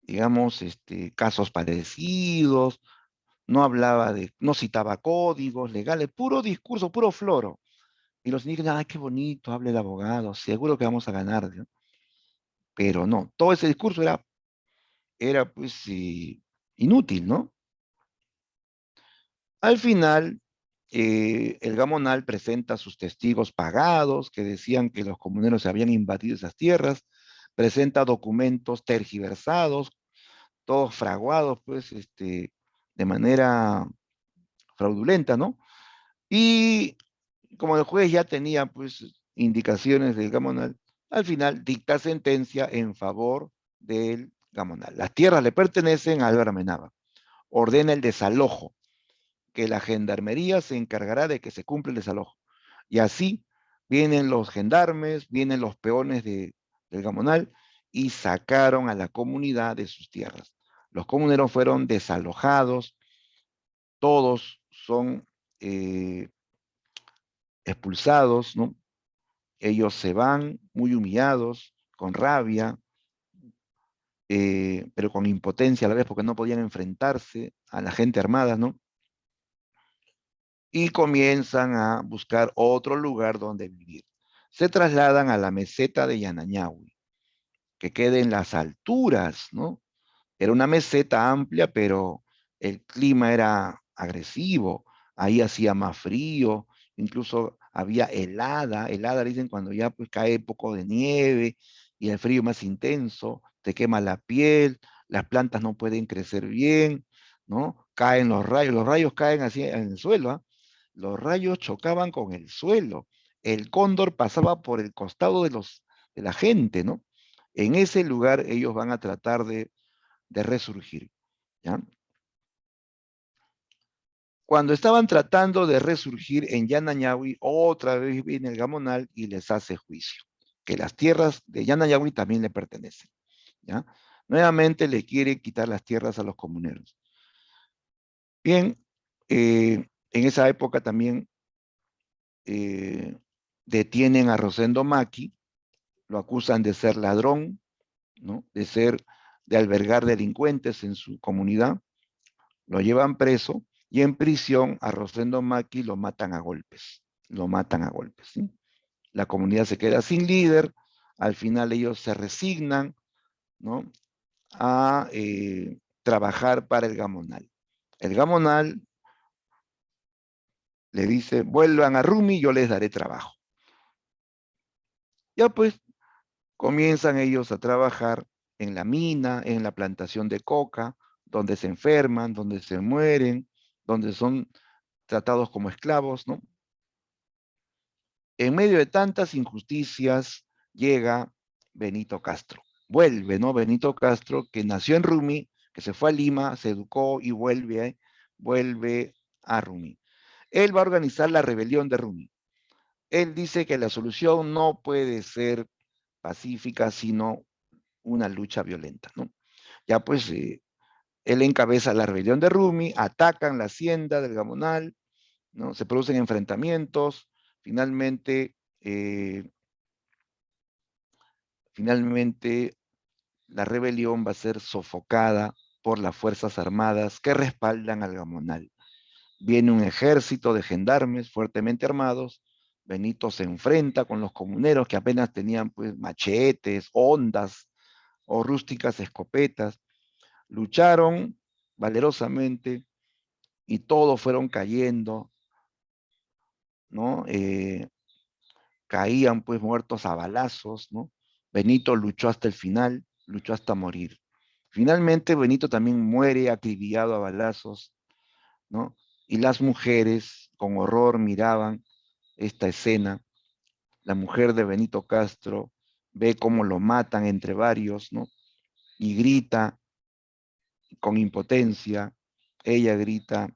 A: digamos, casos parecidos, no hablaba no citaba códigos legales, puro discurso, puro floro. Y los indígenas, ay, qué bonito, habla el abogado, seguro que vamos a ganar, ¿no? Pero no, todo ese discurso era pues inútil, ¿no? Al final, el Gamonal presenta a sus testigos pagados que decían que los comuneros habían invadido esas tierras, presenta documentos tergiversados, todos fraguados, pues, de manera fraudulenta, ¿no? Y como el juez ya tenía, pues, indicaciones del Gamonal, al final dicta sentencia en favor del Gamonal. Las tierras le pertenecen a Álvaro Amenábar. Ordena el desalojo, que la gendarmería se encargará de que se cumpla el desalojo. Y así vienen los gendarmes, vienen los peones del Gamonal y sacaron a la comunidad de sus tierras. Los comuneros fueron desalojados, todos son eh, expulsados, ¿no? Ellos se van muy humillados, con rabia, pero con impotencia a la vez porque no podían enfrentarse a la gente armada, ¿no? Y comienzan a buscar otro lugar donde vivir. Se trasladan a la meseta de Yanañahui, que queda en las alturas, ¿no? Era una meseta amplia, pero el clima era agresivo, ahí hacía más frío, incluso había helada dicen cuando ya pues cae poco de nieve y el frío más intenso, te quema la piel, las plantas no pueden crecer bien, ¿no? Caen los rayos caen así en el suelo, ¿ah? Los rayos chocaban con el suelo, el cóndor pasaba por el costado de la gente, ¿no? En ese lugar ellos van a tratar de resurgir, ¿ya? Cuando estaban tratando de resurgir en Yanañahui, otra vez viene el Gamonal y les hace juicio, que las tierras de Yanañahui también le pertenecen, ¿ya? Nuevamente le quiere quitar las tierras a los comuneros. Bien, en esa época también eh, detienen a Rosendo Maki, lo acusan de ser ladrón, ¿no? De albergar delincuentes en su comunidad, lo llevan preso y en prisión a Rosendo Maki lo matan a golpes, lo matan a golpes, ¿sí? La comunidad se queda sin líder, al final ellos se resignan, ¿no? A trabajar para el Gamonal. El Gamonal le dice, vuelvan a Rumi, yo les daré trabajo. Ya pues comienzan ellos a trabajar en la mina, en la plantación de coca, donde se enferman, donde se mueren, donde son tratados como esclavos, ¿no? En medio de tantas injusticias llega Benito Castro. Vuelve, ¿no? Benito Castro, que nació en Rumi, que se fue a Lima, se educó y vuelve a Rumi. Él va a organizar la rebelión de Rumi. Él dice que la solución no puede ser pacífica, sino una lucha violenta, ¿no? Ya pues, él encabeza la rebelión de Rumi, atacan la hacienda del Gamonal, ¿no? Se producen enfrentamientos, finalmente Finalmente, la rebelión va a ser sofocada por las Fuerzas Armadas que respaldan al Gamonal. Viene un ejército de gendarmes fuertemente armados. Benito se enfrenta con los comuneros que apenas tenían pues machetes, hondas o rústicas escopetas. Lucharon valerosamente y todos fueron cayendo, ¿no? Caían pues muertos a balazos, ¿no? Benito luchó hasta el final, luchó hasta morir. Finalmente Benito también muere acribillado a balazos, ¿no? Y las mujeres con horror miraban esta escena. La mujer de Benito Castro ve cómo lo matan entre varios, ¿no? Y grita con impotencia. Ella grita,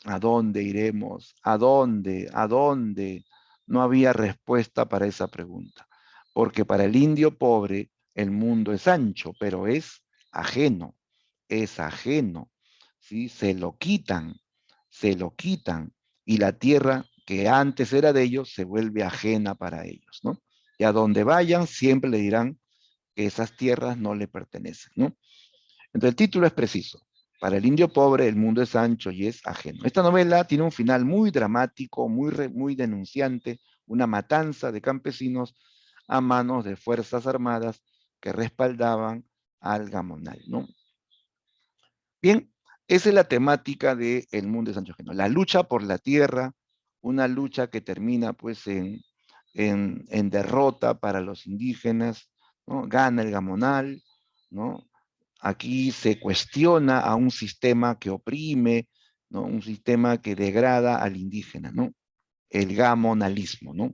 A: ¿a dónde iremos? ¿A dónde? ¿A dónde? No había respuesta para esa pregunta, porque para el indio pobre el mundo es ancho, pero es ajeno, ¿sí? Se lo quitan, y la tierra que antes era de ellos se vuelve ajena para ellos, ¿no? Y a donde vayan siempre le dirán que esas tierras no le pertenecen, ¿no? Entonces el título es preciso. Para el indio pobre el mundo es ancho y es ajeno. Esta novela tiene un final muy dramático, muy denunciante, una matanza de campesinos a manos de fuerzas armadas que respaldaban al Gamonal, ¿no? Bien, esa es la temática de El mundo es ancho y ajeno. La lucha por la tierra, una lucha que termina pues en derrota para los indígenas, ¿no? Gana el Gamonal, ¿no? Aquí se cuestiona a un sistema que oprime, ¿no? Un sistema que degrada al indígena, ¿no? El gamonalismo, ¿no?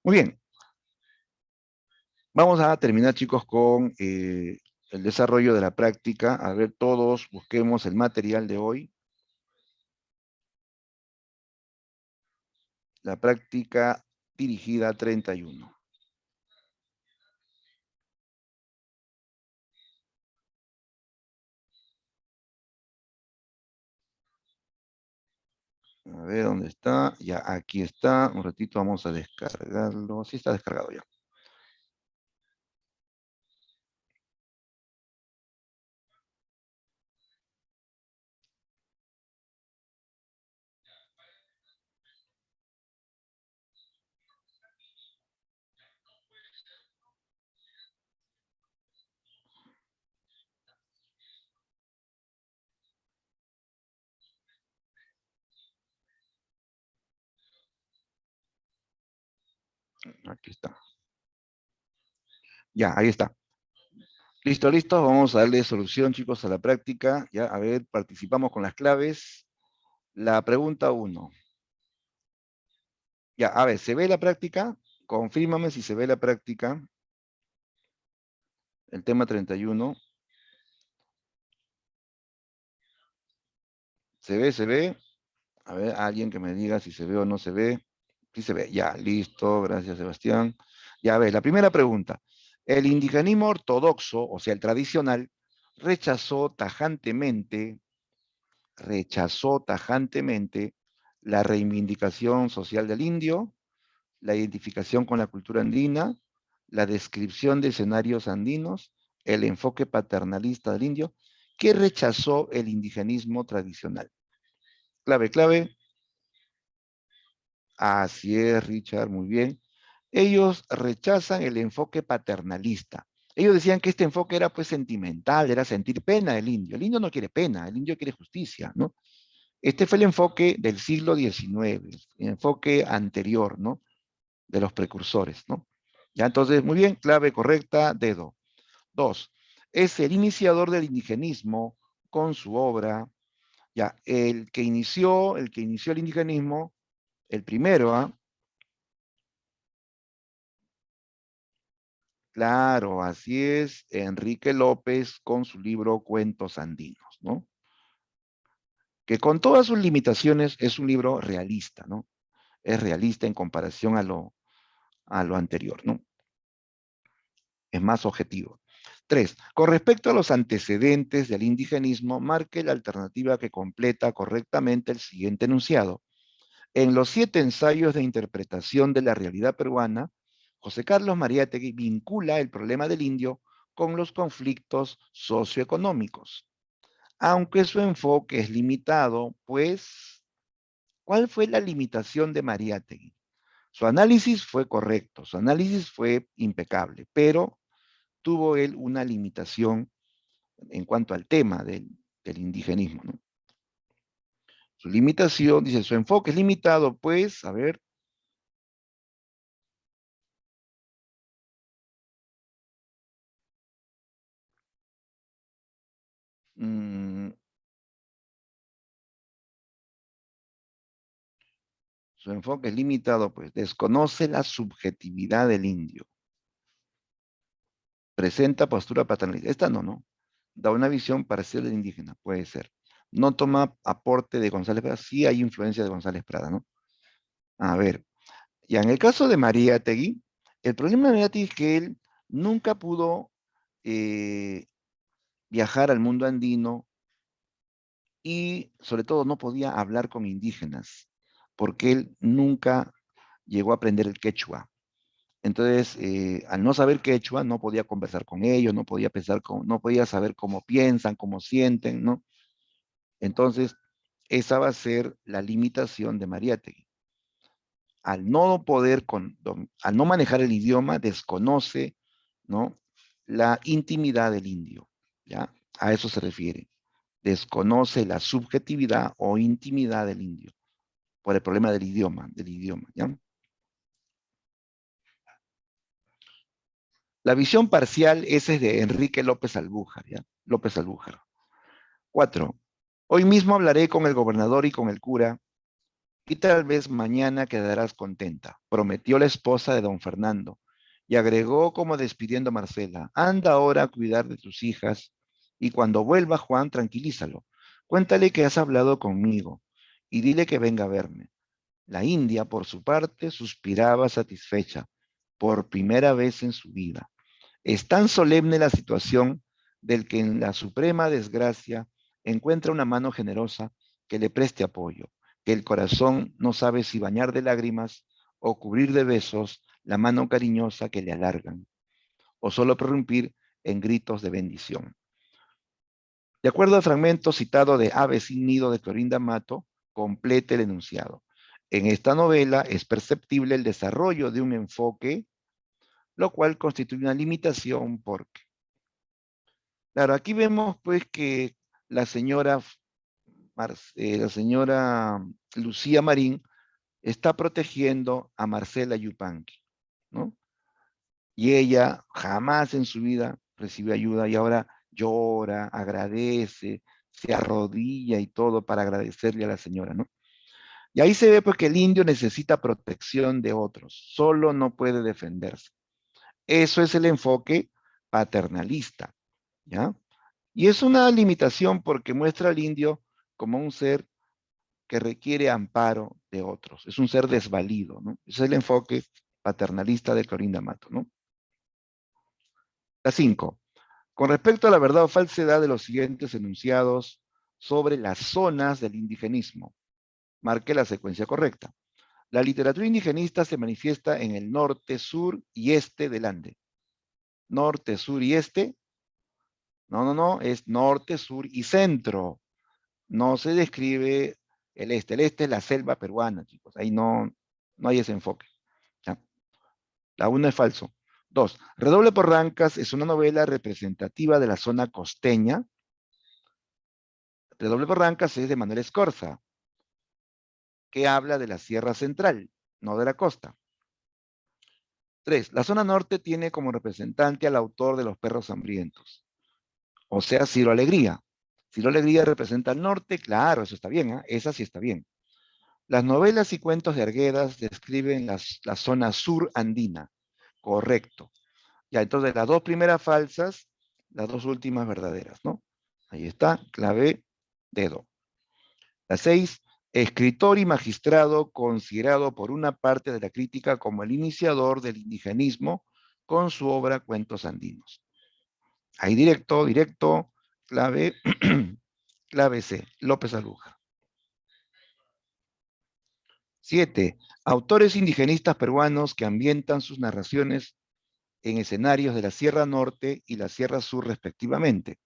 A: Muy bien, vamos a terminar, chicos, con el desarrollo de la práctica. A ver, todos busquemos el material de hoy. La práctica dirigida 31. A ver dónde está. Ya, aquí está. Un ratito vamos a descargarlo. Sí está descargado ya. Aquí está. Ya, ahí está. Listo, listo. Vamos a darle solución, chicos, a la práctica. Ya, a ver, participamos con las claves. La pregunta 1. Ya, a ver, ¿se ve la práctica? Confírmame si se ve la práctica. El tema 31. ¿Se ve? ¿Se ve? A ver, alguien que me diga si se ve o no se ve. Sí se ve. Ya, listo. Gracias, Sebastián. Ya, a ver, la primera pregunta. El indigenismo ortodoxo, o sea, el tradicional, rechazó tajantemente la reivindicación social del indio, la identificación con la cultura andina, la descripción de escenarios andinos, el enfoque paternalista del indio, que rechazó el indigenismo tradicional. Clave, clave. Así es, Richard, muy bien. Ellos rechazan el enfoque paternalista. Ellos decían que este enfoque era pues sentimental, era sentir pena del indio. El indio no quiere pena, el indio quiere justicia, ¿no? Este fue el enfoque del siglo XIX, el enfoque anterior, ¿no? De los precursores, ¿no? Ya, entonces, muy bien, clave correcta, dedo. 2. Es el iniciador del indigenismo con su obra, ya, el que inició el indigenismo, el primero, ¿ah? Claro, así es, Enrique López con su libro Cuentos Andinos, ¿no? Que con todas sus limitaciones es un libro realista, ¿no? Es realista en comparación a lo anterior, ¿no? Es más objetivo. 3. Con respecto a los antecedentes del indigenismo, marque la alternativa que completa correctamente el siguiente enunciado. En los 7 ensayos de interpretación de la realidad peruana, José Carlos Mariátegui vincula el problema del indio con los conflictos socioeconómicos, aunque su enfoque es limitado, pues, ¿cuál fue la limitación de Mariátegui? Su análisis fue correcto, su análisis fue impecable, pero tuvo él una limitación en cuanto al tema del indigenismo, ¿no? Su limitación, dice, su enfoque es limitado, pues, a ver, mmm, su enfoque es limitado, pues, desconoce la subjetividad del indio, presenta postura paternalista. Esta no, ¿no? Da una visión parcial del indígena, puede ser. No toma aporte de González Prada, sí hay influencia de González Prada, ¿no? A ver, ya en el caso de María Tegui, el problema de María Tegui es que él nunca pudo eh, viajar al mundo andino y sobre todo no podía hablar con indígenas, porque él nunca llegó a aprender el quechua. Entonces, al no saber quechua, no podía conversar con ellos, no podía pensar, no podía saber cómo piensan, cómo sienten, ¿no? Entonces, esa va a ser la limitación de Mariátegui. Al no poder, al no manejar el idioma, desconoce, ¿no? La intimidad del indio, ¿ya? A eso se refiere. Desconoce la subjetividad o intimidad del indio por el problema del idioma, ¿ya? La visión parcial, esa es de Enrique López Albújar, ¿ya? López Albújar. 4. Hoy mismo hablaré con el gobernador y con el cura y tal vez mañana quedarás contenta, prometió la esposa de don Fernando, y agregó como despidiendo a Marcela, anda ahora a cuidar de tus hijas, y cuando vuelva Juan, tranquilízalo, cuéntale que has hablado conmigo, y dile que venga a verme. La India, por su parte, suspiraba satisfecha, por primera vez en su vida. Es tan solemne la situación del que en la suprema desgracia encuentra una mano generosa que le preste apoyo, que el corazón no sabe si bañar de lágrimas o cubrir de besos la mano cariñosa que le alargan, o solo prorrumpir en gritos de bendición. De acuerdo al fragmento citado de Ave sin nido de Clorinda Mato, complete el enunciado. En esta novela es perceptible el desarrollo de un enfoque, lo cual constituye una limitación porque claro, aquí vemos pues que la señora, la señora Lucía Marín está protegiendo a Marcela Yupanqui, ¿no? Y ella jamás en su vida recibió ayuda y ahora llora, agradece, se arrodilla y todo para agradecerle a la señora, ¿no? Y ahí se ve pues que el indio necesita protección de otros, solo no puede defenderse. Eso es el enfoque paternalista, ¿ya? Y es una limitación porque muestra al indio como un ser que requiere amparo de otros. Es un ser desvalido, ¿no? Ese es el enfoque paternalista de Clorinda Mato, ¿no? La 5. Con respecto a la verdad o falsedad de los siguientes enunciados sobre las zonas del indigenismo, marque la secuencia correcta. La literatura indigenista se manifiesta en el norte, sur y este del Ande. Norte, sur y este. No, no, no, es norte, sur y centro. No se describe el este. El este es la selva peruana, chicos. Ahí no hay ese enfoque. ¿Ya? La 1 es falso. 2. Redoble por Rancas es una novela representativa de la zona costeña. Redoble por Rancas es de Manuel Escorza, que habla de la Sierra Central, no de la costa. 3. La zona norte tiene como representante al autor de Los Perros Hambrientos, o sea, Ciro Alegría. Ciro Alegría representa al norte, claro, eso está bien, ¿eh? Esa sí está bien. Las novelas y cuentos de Arguedas describen la zona sur andina. Correcto. Ya, entonces las dos primeras falsas, las dos últimas verdaderas, ¿no? Ahí está, clave, dedo. La 6, escritor y magistrado considerado por una parte de la crítica como el iniciador del indigenismo con su obra Cuentos Andinos. Ahí directo, directo, clave, clave C, López Aluja. 7. Autores indigenistas peruanos que ambientan sus narraciones en escenarios de la Sierra Norte y la Sierra Sur respectivamente.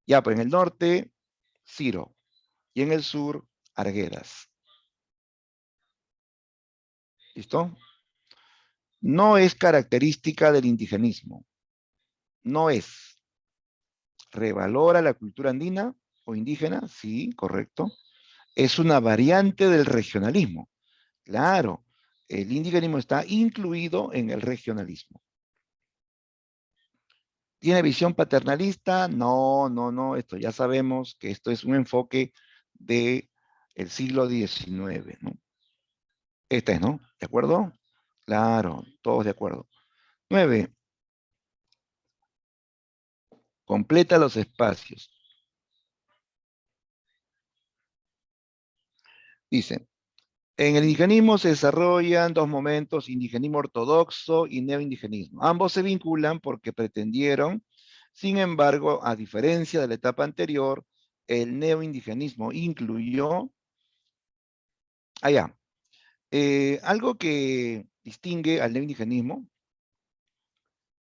A: Ya, pues en el norte, Ciro, y en el sur, Arguedas. ¿Listo? No es característica del indigenismo. No es. Revalora la cultura andina o indígena, sí, correcto. Es una variante del regionalismo. Claro, el indigenismo está incluido en el regionalismo. ¿Tiene visión paternalista? No, no, no. Esto ya sabemos que esto es un enfoque del siglo XIX, ¿no? Este es, ¿no? ¿De acuerdo? Claro, todos de acuerdo. 9. Completa los espacios. Dice, en el indigenismo se desarrollan dos momentos, indigenismo ortodoxo y neoindigenismo. Ambos se vinculan porque pretendieron, sin embargo, a diferencia de la etapa anterior, el neoindigenismo incluyó, allá, algo que distingue al neoindigenismo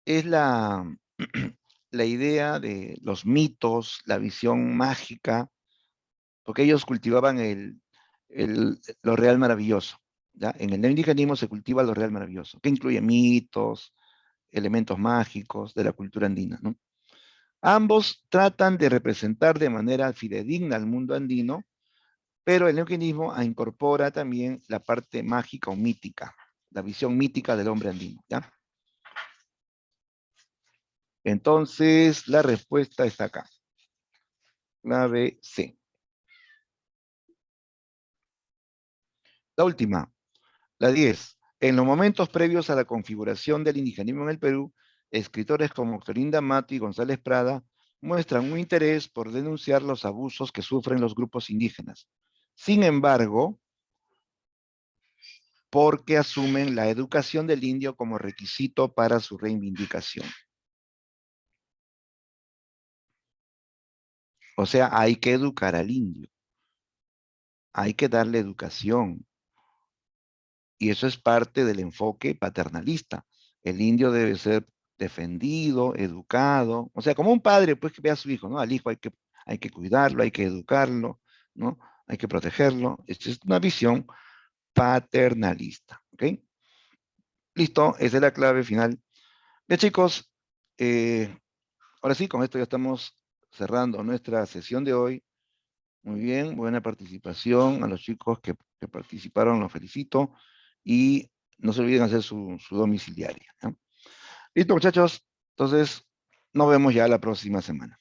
A: es la idea de los mitos, la visión mágica, porque ellos cultivaban lo real maravilloso. ¿Ya? En el neoindigenismo se cultiva lo real maravilloso, que incluye mitos, elementos mágicos de la cultura andina, ¿no? Ambos tratan de representar de manera fidedigna al mundo andino, pero el neoindigenismo incorpora también la parte mágica o mítica, la visión mítica del hombre andino. ¿Ya? Entonces, la respuesta está acá. Clave C. La última, la 10. En los momentos previos a la configuración del indigenismo en el Perú, escritores como Clorinda Mato y González Prada muestran un interés por denunciar los abusos que sufren los grupos indígenas. Sin embargo, porque asumen la educación del indio como requisito para su reivindicación. O sea, hay que educar al indio, hay que darle educación, y eso es parte del enfoque paternalista. El indio debe ser defendido, educado, o sea, como un padre, pues que ve a su hijo, ¿no? Al hijo hay que cuidarlo, hay que educarlo, ¿no? Hay que protegerlo. Esta es una visión paternalista, ¿ok? Listo, esa es la clave final. Bien, chicos, eh, ahora sí, con esto ya estamos cerrando nuestra sesión de hoy. Muy bien, buena participación. A los chicos que participaron, los felicito. Y no se olviden hacer su domiciliaria. ¿Ya? Listo, muchachos. Entonces, nos vemos ya la próxima semana.